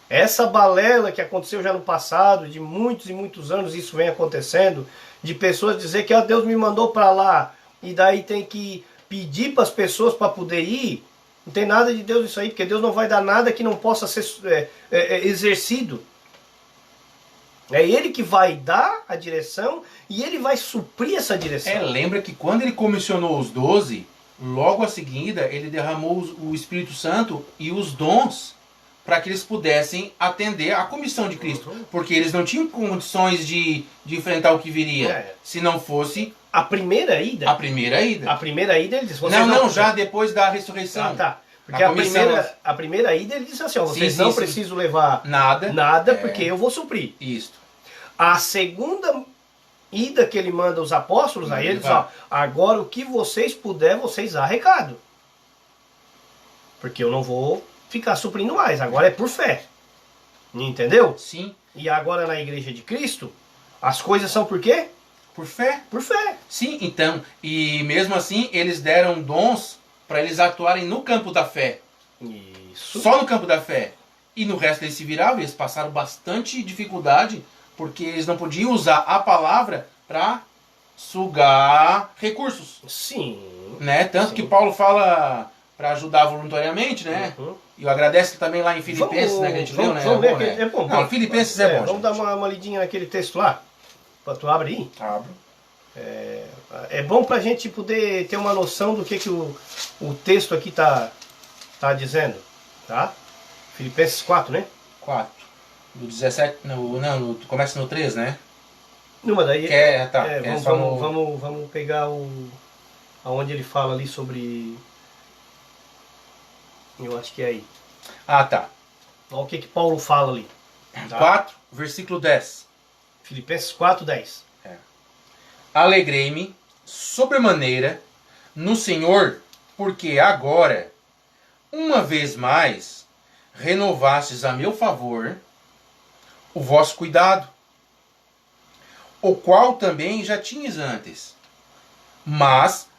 Essa balela que aconteceu já no passado, de muitos e muitos anos isso vem acontecendo, de pessoas dizer que Deus me mandou para lá, e daí tem que pedir para as pessoas para poder ir. Não tem nada de Deus isso aí, porque Deus não vai dar nada que não possa ser exercido. É Ele que vai dar a direção e Ele vai suprir essa direção. Lembra que quando Ele comissionou os 12, logo a seguida Ele derramou o Espírito Santo e os dons para que eles pudessem atender a comissão de Cristo. Porque eles não tinham condições de enfrentar o que viria, se não fosse a primeira ida. A primeira ida. A primeira ida ele disse, já depois da ressurreição. Ah, tá. Porque a primeira ida ele disse assim, ó, vocês não precisam levar nada porque eu vou suprir. Isso. A segunda ida que ele manda os apóstolos, aí ele diz, ó, agora o que vocês puder, vocês arrecadam. Porque eu não vou ficar suprindo mais, agora é por fé. Entendeu? Sim. E agora na igreja de Cristo, as coisas são por quê? Por fé. Por fé. Sim, então, e mesmo assim eles deram dons para eles atuarem no campo da fé. Isso. Só no campo da fé. E no resto eles se viravam, eles passaram bastante dificuldade, porque eles não podiam usar a palavra para sugar recursos. Sim. Né? Tanto que Paulo fala para ajudar voluntariamente, né? E eu agradeço também lá em Filipenses, né, que a gente leu, né? Vamos ver, é bom. Não, Filipenses é bom. Vamos dar uma lidinha naquele texto lá. Tu abre aí? Abro. É bom pra gente poder ter uma noção do que o texto aqui tá dizendo. Tá? Filipenses 4, né? 4. Do 17. Começa no 3, né? Não, mas daí. Vamos pegar aonde ele fala ali sobre. Eu acho que é aí. Ah, tá. Olha o que Paulo fala ali. Tá? 4, versículo 10. Filipenses 4, 10. Alegrei-me sobremaneira no Senhor, porque agora, uma vez mais, renovastes a meu favor o vosso cuidado, o qual também já tinhas antes, mas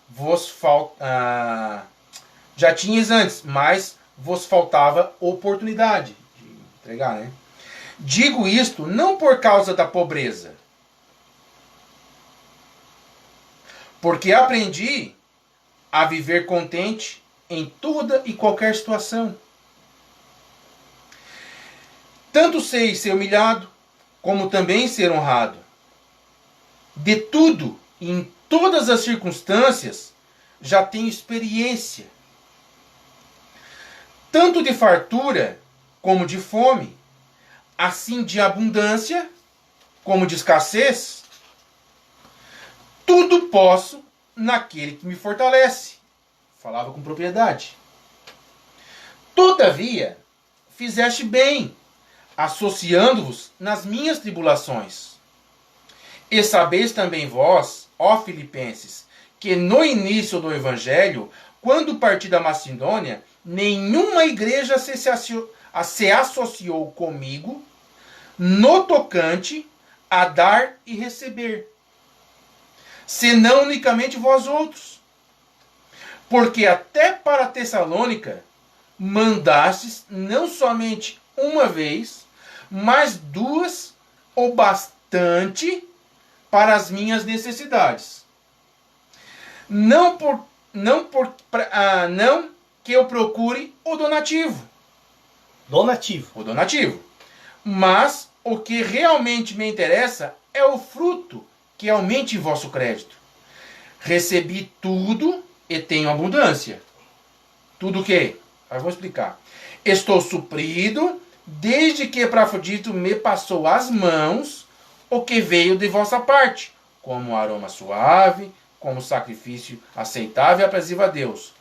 já tinhas antes, mas vos faltava oportunidade de entregar, né? Digo isto não por causa da pobreza, porque aprendi a viver contente em toda e qualquer situação. Tanto sei ser humilhado, como também ser honrado. De tudo e em todas as circunstâncias, já tenho experiência. Tanto de fartura como de fome, assim de abundância como de escassez, tudo posso naquele que me fortalece. Falava com propriedade. Todavia, fizeste bem, associando-vos nas minhas tribulações. E sabeis também vós, ó Filipenses, que no início do Evangelho, quando parti da Macedônia, nenhuma igreja se associou comigo no tocante a dar e receber, senão unicamente vós outros. Porque até para Tessalônica mandastes não somente uma vez, mas duas ou bastante para as minhas necessidades. Não que eu procure o donativo. O donativo. Mas o que realmente me interessa é o fruto que aumente em vosso crédito. Recebi tudo e tenho abundância. Tudo o quê? Eu vou explicar. Estou suprido desde que Epafrodito me passou as mãos o que veio de vossa parte, como aroma suave, como sacrifício aceitável e aprazível a Deus.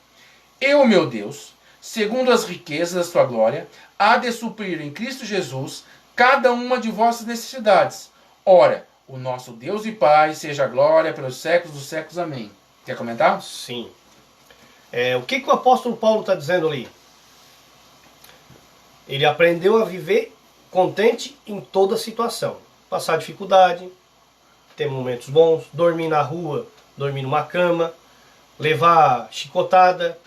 Eu, meu Deus, segundo as riquezas da sua glória, há de suprir em Cristo Jesus cada uma de vossas necessidades. Ora, o nosso Deus e Pai seja a glória pelos séculos dos séculos. Amém. Quer comentar? Sim. O que o apóstolo Paulo está dizendo ali? Ele aprendeu a viver contente em toda situação. Passar dificuldade, ter momentos bons, dormir na rua, dormir numa cama, levar chicotada,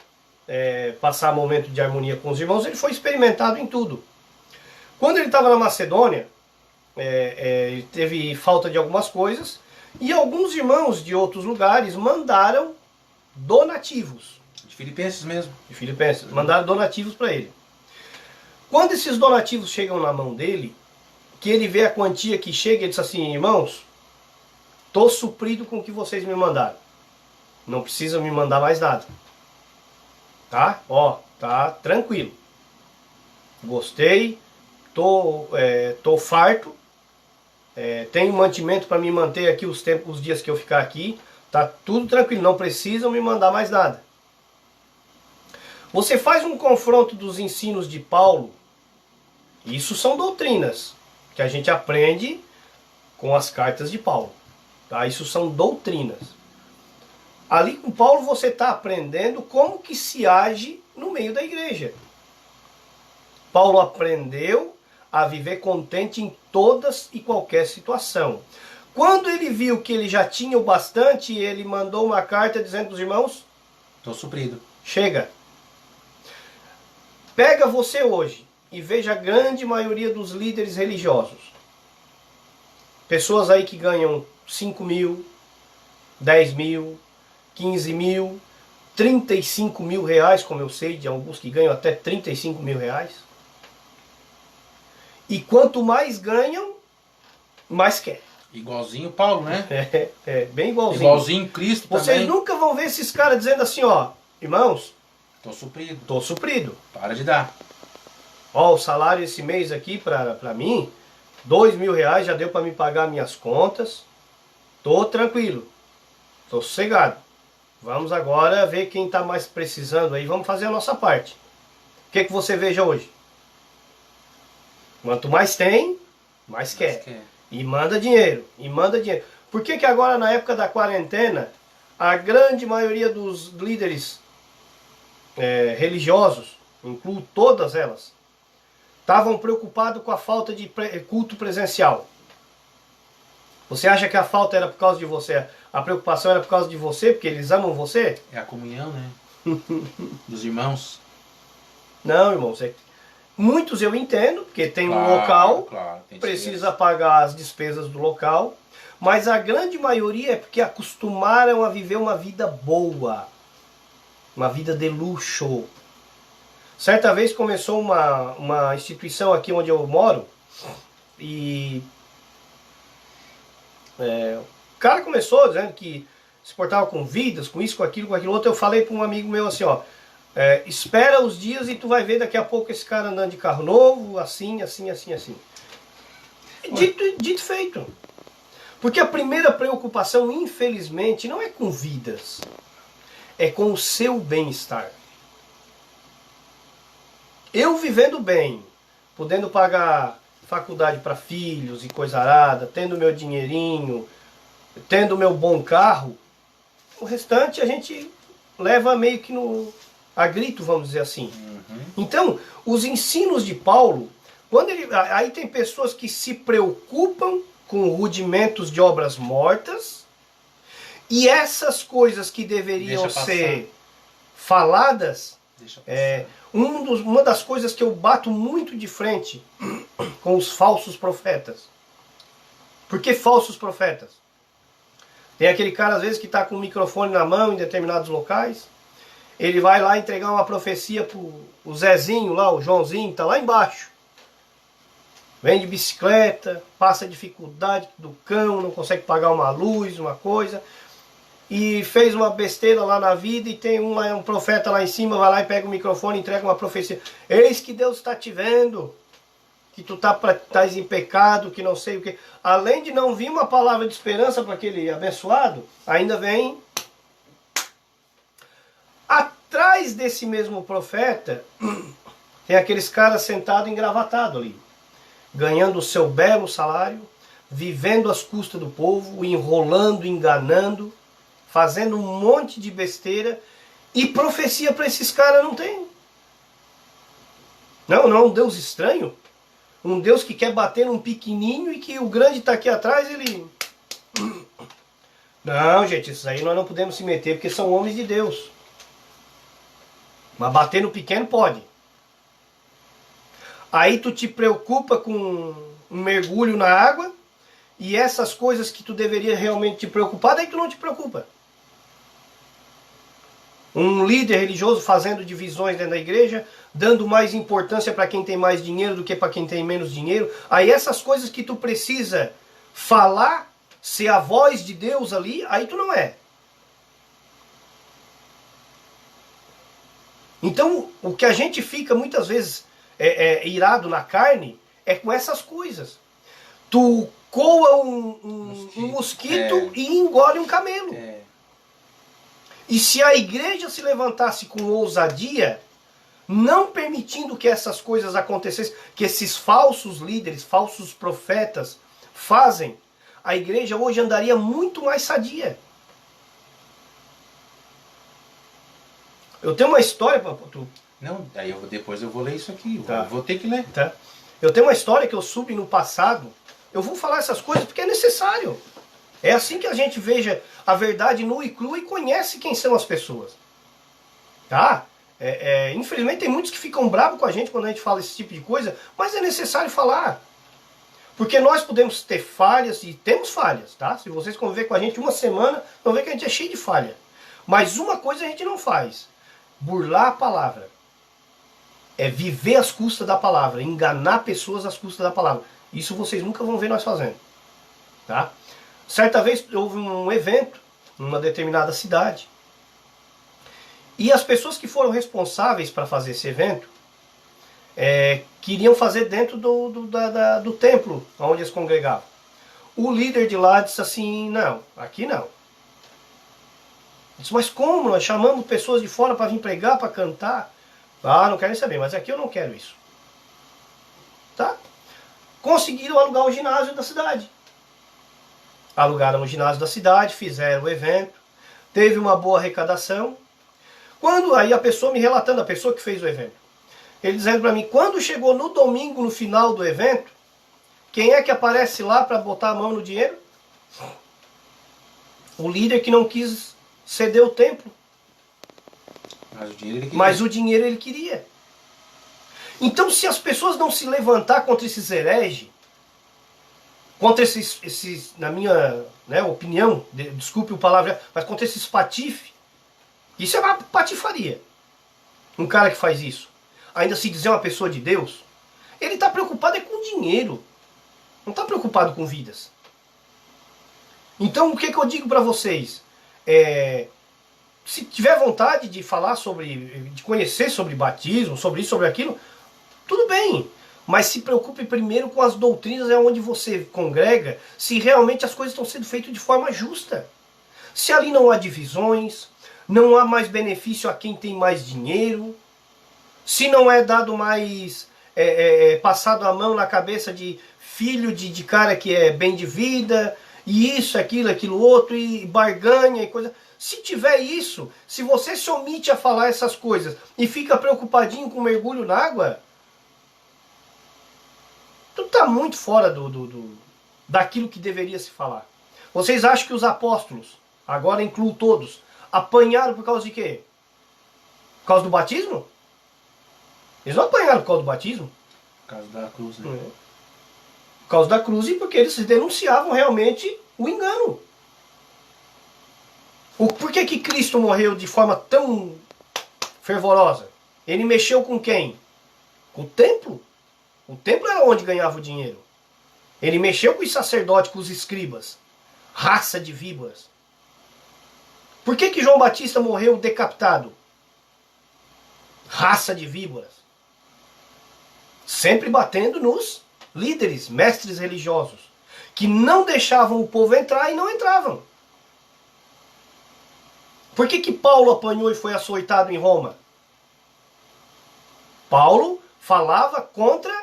passar momento de harmonia com os irmãos. Ele foi experimentado em tudo. Quando ele estava na Macedônia, ele teve falta de algumas coisas e alguns irmãos de outros lugares mandaram donativos. De Filipenses mesmo. De Filipenses. Mandaram donativos para ele. Quando esses donativos chegam na mão dele, que ele vê a quantia que chega, ele diz assim: irmãos, estou suprido com o que vocês me mandaram. Não precisa me mandar mais nada. Tá? Tá tranquilo. Gostei. Tô farto. Tenho mantimento para me manter aqui os dias que eu ficar aqui. Tá tudo tranquilo. Não precisam me mandar mais nada. Você faz um confronto dos ensinos de Paulo. Isso são doutrinas que a gente aprende com as cartas de Paulo. Tá? Isso são doutrinas. Ali com Paulo você está aprendendo como que se age no meio da igreja. Paulo aprendeu a viver contente em todas e qualquer situação. Quando ele viu que ele já tinha o bastante, ele mandou uma carta dizendo para os irmãos: estou suprido. Chega. Pega você hoje e veja a grande maioria dos líderes religiosos. Pessoas aí que ganham 5 mil, 10 mil, 15 mil, 35 mil reais, como eu sei de alguns que ganham até 35 mil reais. E quanto mais ganham, mais quer. Igualzinho Paulo, né? Bem igualzinho. Igualzinho Cristo também. Vocês nunca vão ver esses caras dizendo assim, ó, irmãos, estou suprido. Estou suprido. Para de dar. Ó, o salário esse mês aqui para mim, 2 mil reais já deu para me pagar minhas contas. Tô tranquilo. Tô sossegado. Vamos agora ver quem está mais precisando aí. Vamos fazer a nossa parte. O que você veja hoje? Quanto mais tem, mais quer. E manda dinheiro. E manda dinheiro. Por que agora na época da quarentena, a grande maioria dos líderes religiosos, incluo todas elas, estavam preocupados com a falta de culto presencial? Você acha que a falta era por causa de você? A preocupação era por causa de você, porque eles amam você? É a comunhão, né? Dos irmãos. Não, irmãos. Muitos eu entendo, porque tem um local, precisa pagar as despesas do local, mas a grande maioria é porque acostumaram a viver uma vida boa, uma vida de luxo. Certa vez começou uma instituição aqui onde eu moro, e o cara começou dizendo que se portava com vidas, com isso, com aquilo outro. Eu falei para um amigo meu assim, ó, espera os dias e tu vai ver daqui a pouco esse cara andando de carro novo, assim. Dito e feito. Porque a primeira preocupação, infelizmente, não é com vidas. É com o seu bem-estar. Eu vivendo bem, podendo pagar faculdade para filhos e coisa arada, tendo meu dinheirinho, tendo meu bom carro, o restante a gente leva meio que a grito, vamos dizer assim. Então, os ensinos de Paulo, aí tem pessoas que se preocupam com rudimentos de obras mortas, e essas coisas que deveriam ser faladas, uma das coisas que eu bato muito de frente com os falsos profetas. Por que falsos profetas? Tem aquele cara às vezes que está com o microfone na mão em determinados locais, ele vai lá entregar uma profecia para o Zezinho lá, o Joãozinho, está lá embaixo. Vem de bicicleta, passa dificuldade do cão, não consegue pagar uma luz, uma coisa, e fez uma besteira lá na vida, e tem um profeta lá em cima, vai lá e pega o microfone e entrega uma profecia. Eis que Deus está te vendo, que tu estás em pecado, que não sei o que. Além de não vir uma palavra de esperança para aquele abençoado, ainda vem... Atrás desse mesmo profeta, tem aqueles caras sentados engravatados ali, ganhando o seu belo salário, vivendo às custas do povo, enrolando, enganando, fazendo um monte de besteira, e profecia para esses caras não tem. Não é um Deus estranho? Um Deus que quer bater num pequenininho e que o grande está aqui atrás, ele... Não, gente, isso aí nós não podemos se meter, porque são homens de Deus. Mas bater no pequeno pode. Aí tu te preocupa com um mergulho na água, e essas coisas que tu deveria realmente te preocupar, daí tu não te preocupa. Um líder religioso fazendo divisões dentro da igreja, dando mais importância para quem tem mais dinheiro do que para quem tem menos dinheiro. Aí essas coisas que tu precisa falar, ser a voz de Deus ali, aí tu não é. Então, o que a gente fica muitas vezes irado na carne é com essas coisas. Tu coa um mosquito e engole um camelo. E se a igreja se levantasse com ousadia, não permitindo que essas coisas acontecessem, que esses falsos líderes, falsos profetas fazem, a igreja hoje andaria muito mais sadia. Eu tenho uma história para tu. Não, aí depois eu vou ler isso aqui. Tá. Vou ter que ler. Tá. Eu tenho uma história que eu soube no passado. Eu vou falar essas coisas porque é necessário. É assim que a gente veja a verdade nua e crua e conhece quem são as pessoas. Tá? Infelizmente tem muitos que ficam bravos com a gente quando a gente fala esse tipo de coisa, mas é necessário falar. Porque nós podemos ter falhas, e temos falhas, tá? Se vocês conviver com a gente uma semana, vão ver que a gente é cheio de falha. Mas uma coisa a gente não faz: burlar a palavra. É viver às custas da palavra, enganar pessoas às custas da palavra. Isso vocês nunca vão ver nós fazendo. Tá? Certa vez houve um evento numa determinada cidade. E as pessoas que foram responsáveis para fazer esse evento queriam fazer dentro do templo onde eles congregavam. O líder de lá disse assim: não, aqui não. Disse: mas como? Nós chamamos pessoas de fora para vir pregar, para cantar. Ah, não quero nem saber, mas aqui eu não quero isso. Tá? Conseguiram alugar o ginásio da cidade. Alugaram o ginásio da cidade, fizeram o evento, teve uma boa arrecadação. Quando aí a pessoa me relatando, a pessoa que fez o evento, ele dizendo para mim: quando chegou no domingo, no final do evento, quem é que aparece lá para botar a mão no dinheiro? O líder que não quis ceder o templo. Mas o dinheiro ele queria. Então, se as pessoas não se levantar contra esses hereges, contra esses, na minha opinião, desculpe o palavra, mas contra esses patife, isso é uma patifaria. Um cara que faz isso, ainda se dizer uma pessoa de Deus, ele está preocupado com dinheiro, não está preocupado com vidas. Então, o que eu digo para vocês? Se tiver vontade de falar de conhecer sobre batismo, sobre isso, sobre aquilo, tudo bem. Mas se preocupe primeiro com as doutrinas onde você congrega, se realmente as coisas estão sendo feitas de forma justa. Se ali não há divisões, não há mais benefício a quem tem mais dinheiro, se não é dado mais, passado a mão na cabeça de filho de cara que é bem de vida, e isso, aquilo outro, e barganha e coisa. Se tiver isso, se você se omite a falar essas coisas e fica preocupadinho com mergulho na água, tu está muito fora daquilo que deveria se falar. Vocês acham que os apóstolos, agora incluo todos, apanharam por causa de quê? Por causa do batismo? Eles não apanharam por causa do batismo. Por causa da cruz, né? Por causa da cruz e porque eles denunciavam realmente o engano. Por que que Cristo morreu de forma tão fervorosa? Ele mexeu com quem? Com o templo. O templo era onde ganhava o dinheiro. Ele mexeu com os sacerdotes, com os escribas. Raça de víboras. Por que que João Batista morreu decapitado? Raça de víboras. Sempre batendo nos líderes, mestres religiosos, que não deixavam o povo entrar e não entravam. Por que que Paulo apanhou e foi açoitado em Roma? Paulo falava contra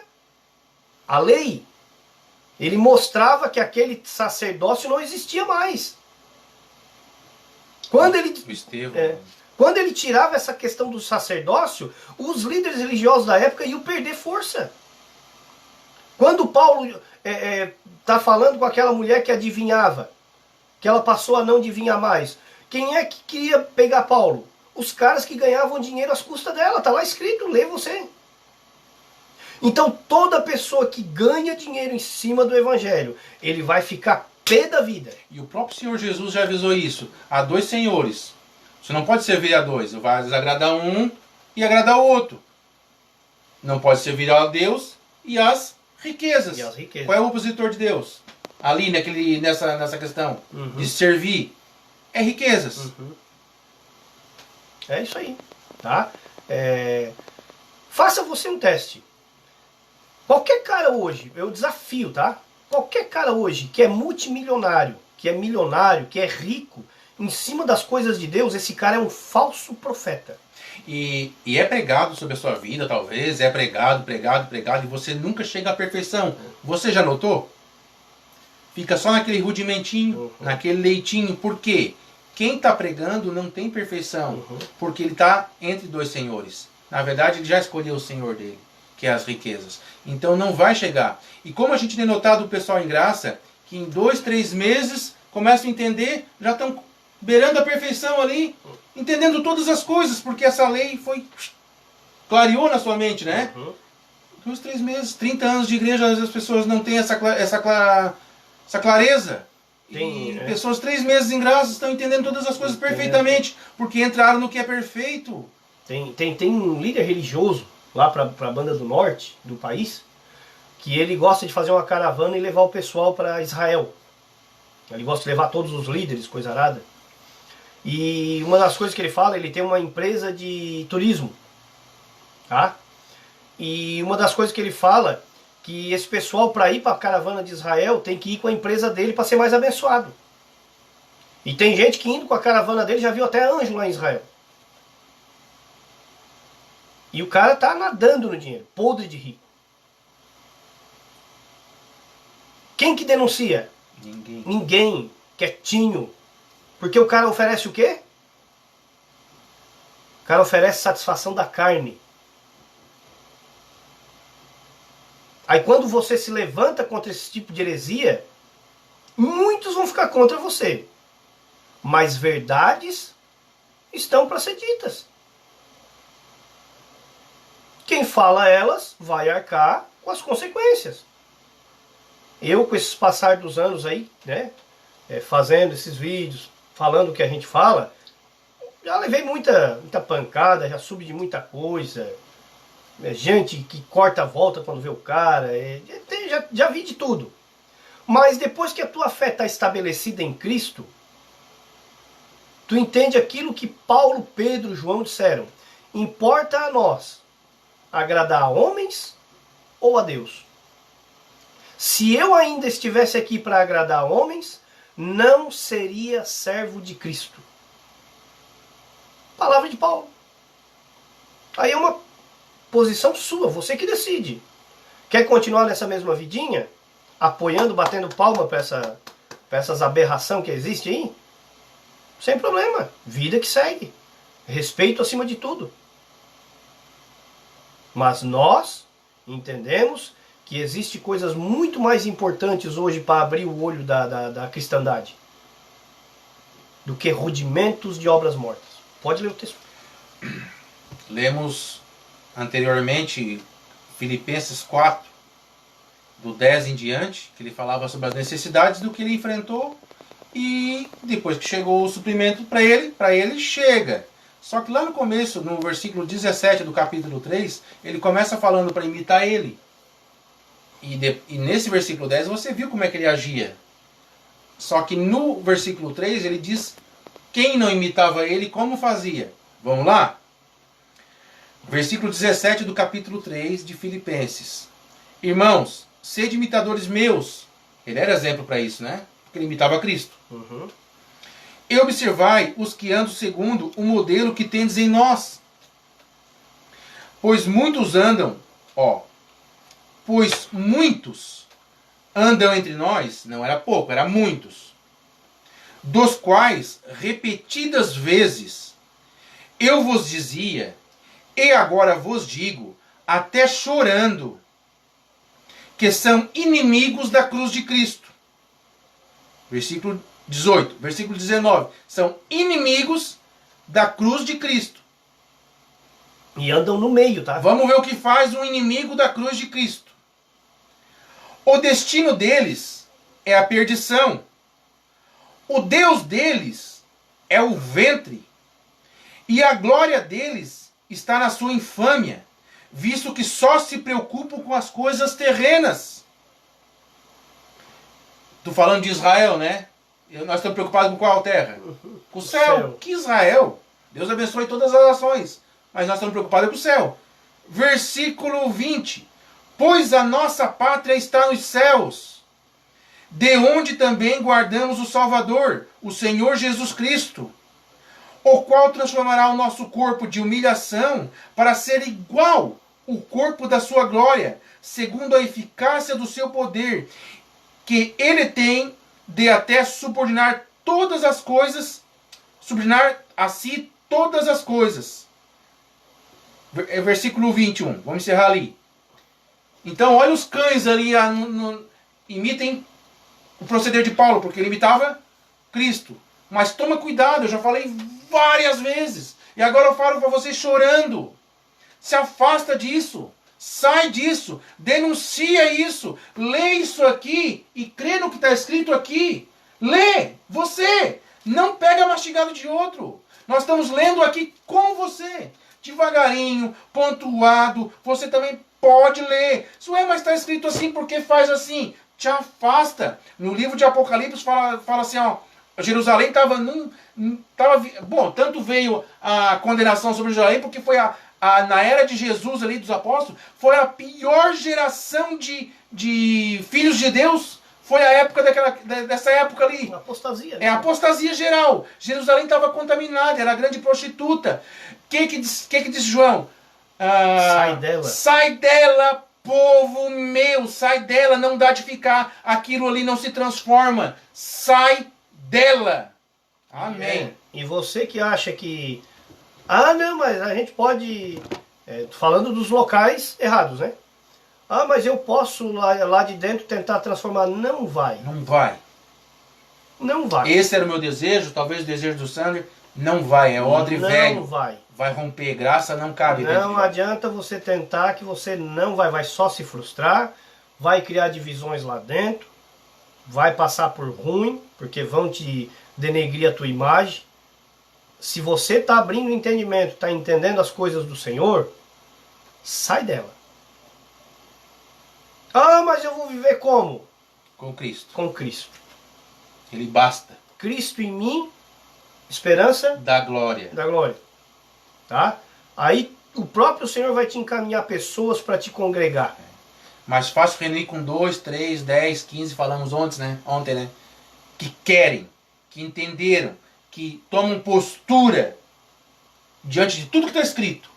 a lei. Ele mostrava que aquele sacerdócio não existia mais. Quando ele tirava essa questão do sacerdócio, os líderes religiosos da época iam perder força. Quando Paulo está falando com aquela mulher que adivinhava, que ela passou a não adivinhar mais, quem é que queria pegar Paulo? Os caras que ganhavam dinheiro às custas dela. Está lá escrito, lê você. Então toda pessoa que ganha dinheiro em cima do evangelho, ele vai ficar pé da vida. E o próprio Senhor Jesus já avisou isso. Há dois senhores. Você não pode servir a dois. Vai desagradar um e agradar o outro. Não pode servir a Deus e às riquezas. Qual é o opositor de Deus? Ali nessa questão de servir. É riquezas. É isso aí. Tá? Faça você um teste. Qualquer cara hoje, eu desafio, tá? Qualquer cara hoje que é multimilionário, que é milionário, que é rico, em cima das coisas de Deus, esse cara é um falso profeta. E é pregado sobre a sua vida, talvez, é pregado, e você nunca chega à perfeição. Você já notou? Fica só naquele rudimentinho, naquele leitinho. Por quê? Quem está pregando não tem perfeição, porque ele está entre dois senhores. Na verdade, ele já escolheu o senhor dele, que é as riquezas. Então não vai chegar. E como a gente tem notado o pessoal em graça, que em 2, 3 meses começam a entender, já estão beirando a perfeição ali, entendendo todas as coisas, porque essa lei clareou na sua mente, né? 2, 3 meses, 30 anos de igreja, às vezes as pessoas não têm essa clareza. E pessoas 3 meses em graça estão entendendo todas as coisas perfeitamente, porque entraram no que é perfeito. Tem um líder religioso lá para a banda do norte do país, que ele gosta de fazer uma caravana e levar o pessoal para Israel. Ele gosta de levar todos os líderes, coisa arada. E uma das coisas que ele fala, ele tem uma empresa de turismo. Tá? E uma das coisas que ele fala, que esse pessoal para ir para a caravana de Israel tem que ir com a empresa dele para ser mais abençoado. E tem gente que indo com a caravana dele já viu até anjo lá em Israel. E o cara tá nadando no dinheiro, podre de rico. Quem que denuncia? Ninguém. Quietinho. Porque o cara oferece o quê? O cara oferece satisfação da carne. Aí quando você se levanta contra esse tipo de heresia, muitos vão ficar contra você. Mas verdades estão para ser ditas. Quem fala elas vai arcar com as consequências. Eu, com esses passar dos anos aí, né, fazendo esses vídeos, falando o que a gente fala, já levei muita pancada, já soube de muita coisa. Gente que corta a volta quando vê o cara, já vi de tudo. Mas depois que a tua fé está estabelecida em Cristo, tu entende aquilo que Paulo, Pedro, João disseram. Importa a nós agradar a homens ou a Deus? Se eu ainda estivesse aqui para agradar homens, não seria servo de Cristo. Palavra de Paulo. Aí é uma posição sua, você que decide. Quer continuar nessa mesma vidinha? Apoiando, batendo palma para essas aberrações que existem aí? Sem problema. Vida que segue. Respeito acima de tudo. Mas nós entendemos que existem coisas muito mais importantes hoje para abrir o olho da cristandade do que rudimentos de obras mortas. Pode ler o texto. Lemos anteriormente Filipenses 4, do 10 em diante, que ele falava sobre as necessidades do que ele enfrentou, e depois que chegou o suprimento para ele chega. Só que lá no começo, no versículo 17 do capítulo 3, ele começa falando para imitar ele. E nesse versículo 10 você viu como é que ele agia. Só que no versículo 3 ele diz quem não imitava ele, como fazia. Vamos lá? Versículo 17 do capítulo 3 de Filipenses. Irmãos, sede imitadores meus. Ele era exemplo para isso, né? Porque ele imitava Cristo. Uhum. E observai os que andam segundo o modelo que tendes em nós. Pois muitos andam entre nós, não era pouco, era muitos, dos quais repetidas vezes eu vos dizia, e agora vos digo, até chorando, que são inimigos da cruz de Cristo. Versículo 18, versículo 19, são inimigos da cruz de Cristo. E andam no meio, tá? Vamos ver o que faz um inimigo da cruz de Cristo. O destino deles é a perdição. O Deus deles é o ventre. E a glória deles está na sua infâmia, visto que só se preocupam com as coisas terrenas. Estou falando de Israel, né? Nós estamos preocupados com qual terra? Com o céu. Que Israel? Deus abençoe todas as nações. Mas nós estamos preocupados com o céu. Versículo 20. Pois a nossa pátria está nos céus, de onde também guardamos o Salvador, o Senhor Jesus Cristo, o qual transformará o nosso corpo de humilhação para ser igual ao corpo da sua glória, segundo a eficácia do seu poder, que ele tem de até subordinar todas as coisas, subordinar a si todas as coisas. Versículo 21, vamos encerrar ali. Então, olha os cães ali, imitem o proceder de Paulo, porque ele imitava Cristo. Mas toma cuidado, eu já falei várias vezes. E agora eu falo para você chorando. Se afasta disso. Sai disso. Denuncia isso. Lê isso aqui e crê no que está escrito aqui. Lê. Você. Não pega mastigado de outro. Nós estamos lendo aqui com você. Devagarinho, pontuado. Você também pode ler. Isso mas está escrito assim porque faz assim. Te afasta. No livro de Apocalipse fala assim, Jerusalém estava bom, tanto veio a condenação sobre Jerusalém porque foi na era de Jesus ali, dos apóstolos, foi a pior geração de filhos de Deus. Foi a época dessa época ali. Apostasia. É apostasia geral. Jerusalém estava contaminada, era a grande prostituta. O que disse João? Sai dela. Sai dela, povo meu. Sai dela, não dá de ficar. Aquilo ali não se transforma. Sai dela. Amém. E você que acha que... não, mas a gente pode... falando dos locais errados, né? Mas eu posso lá de dentro tentar transformar. Não vai. Não vai. Não vai. Esse era o meu desejo, talvez o desejo do Sander. Não vai, é odre velho. Não vai. Vai romper, graça não cabe. Não adianta você tentar que você não vai só se frustrar, vai criar divisões lá dentro, vai passar por ruim, porque vão te denegrir a tua imagem. Se você está abrindo o entendimento, está entendendo as coisas do Senhor, sai dela. Mas eu vou viver como? Com Cristo. Com Cristo. Ele basta. Cristo em mim, esperança da glória. Da glória. Tá? Aí o próprio Senhor vai te encaminhar pessoas para te congregar. Mais fácil reunir com 2, 3, 10, 15, falamos ontem, né? Que querem, que entenderam, que tomam postura diante de tudo que está escrito,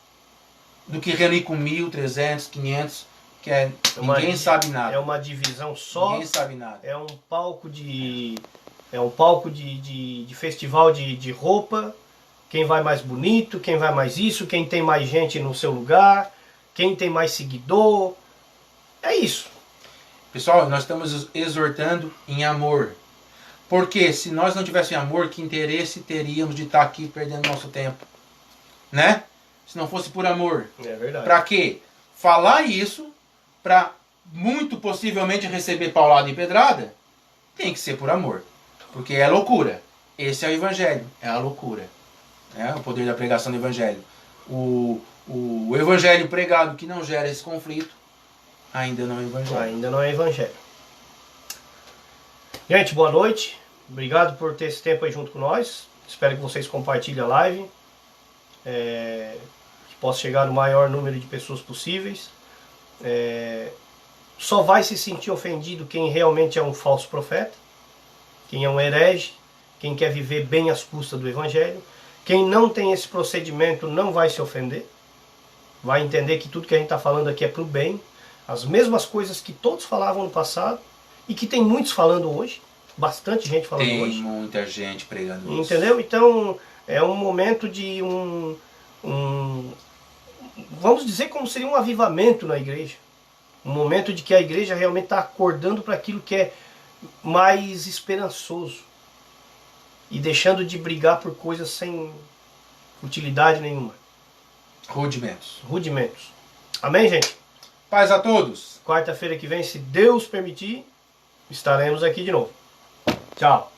do que reunir com 1.000, 300, 500, que ninguém sabe nada. É uma divisão só. Ninguém sabe nada. É um palco de festival de roupa. Quem vai mais bonito, quem vai mais isso, quem tem mais gente no seu lugar, quem tem mais seguidor. É isso. Pessoal, nós estamos exortando em amor. Porque se nós não tivéssemos amor, que interesse teríamos de estar aqui perdendo nosso tempo? Né? Se não fosse por amor. É verdade. Para quê? Falar isso, para muito possivelmente receber paulada e pedrada, tem que ser por amor. Porque é loucura. Esse é o evangelho, é a loucura. O poder da pregação do evangelho. O evangelho pregado que não gera esse conflito, ainda não é evangelho. Ainda não é evangelho. Gente, boa noite. Obrigado por ter esse tempo aí junto com nós. Espero que vocês compartilhem a live. Que possa chegar no maior número de pessoas possíveis. Só vai se sentir ofendido quem realmente é um falso profeta, quem é um herege, quem quer viver bem às custas do evangelho. Quem não tem esse procedimento não vai se ofender, vai entender que tudo que a gente está falando aqui é para o bem, as mesmas coisas que todos falavam no passado e que tem muitos falando hoje, bastante gente falando hoje. Tem muita gente pregando isso. Entendeu? Então é um momento de vamos dizer como seria um avivamento na igreja. Um momento de que a igreja realmente está acordando para aquilo que é mais esperançoso. E deixando de brigar por coisas sem utilidade nenhuma. Rudimentos. Amém, gente? Paz a todos. Quarta-feira que vem, se Deus permitir, estaremos aqui de novo. Tchau.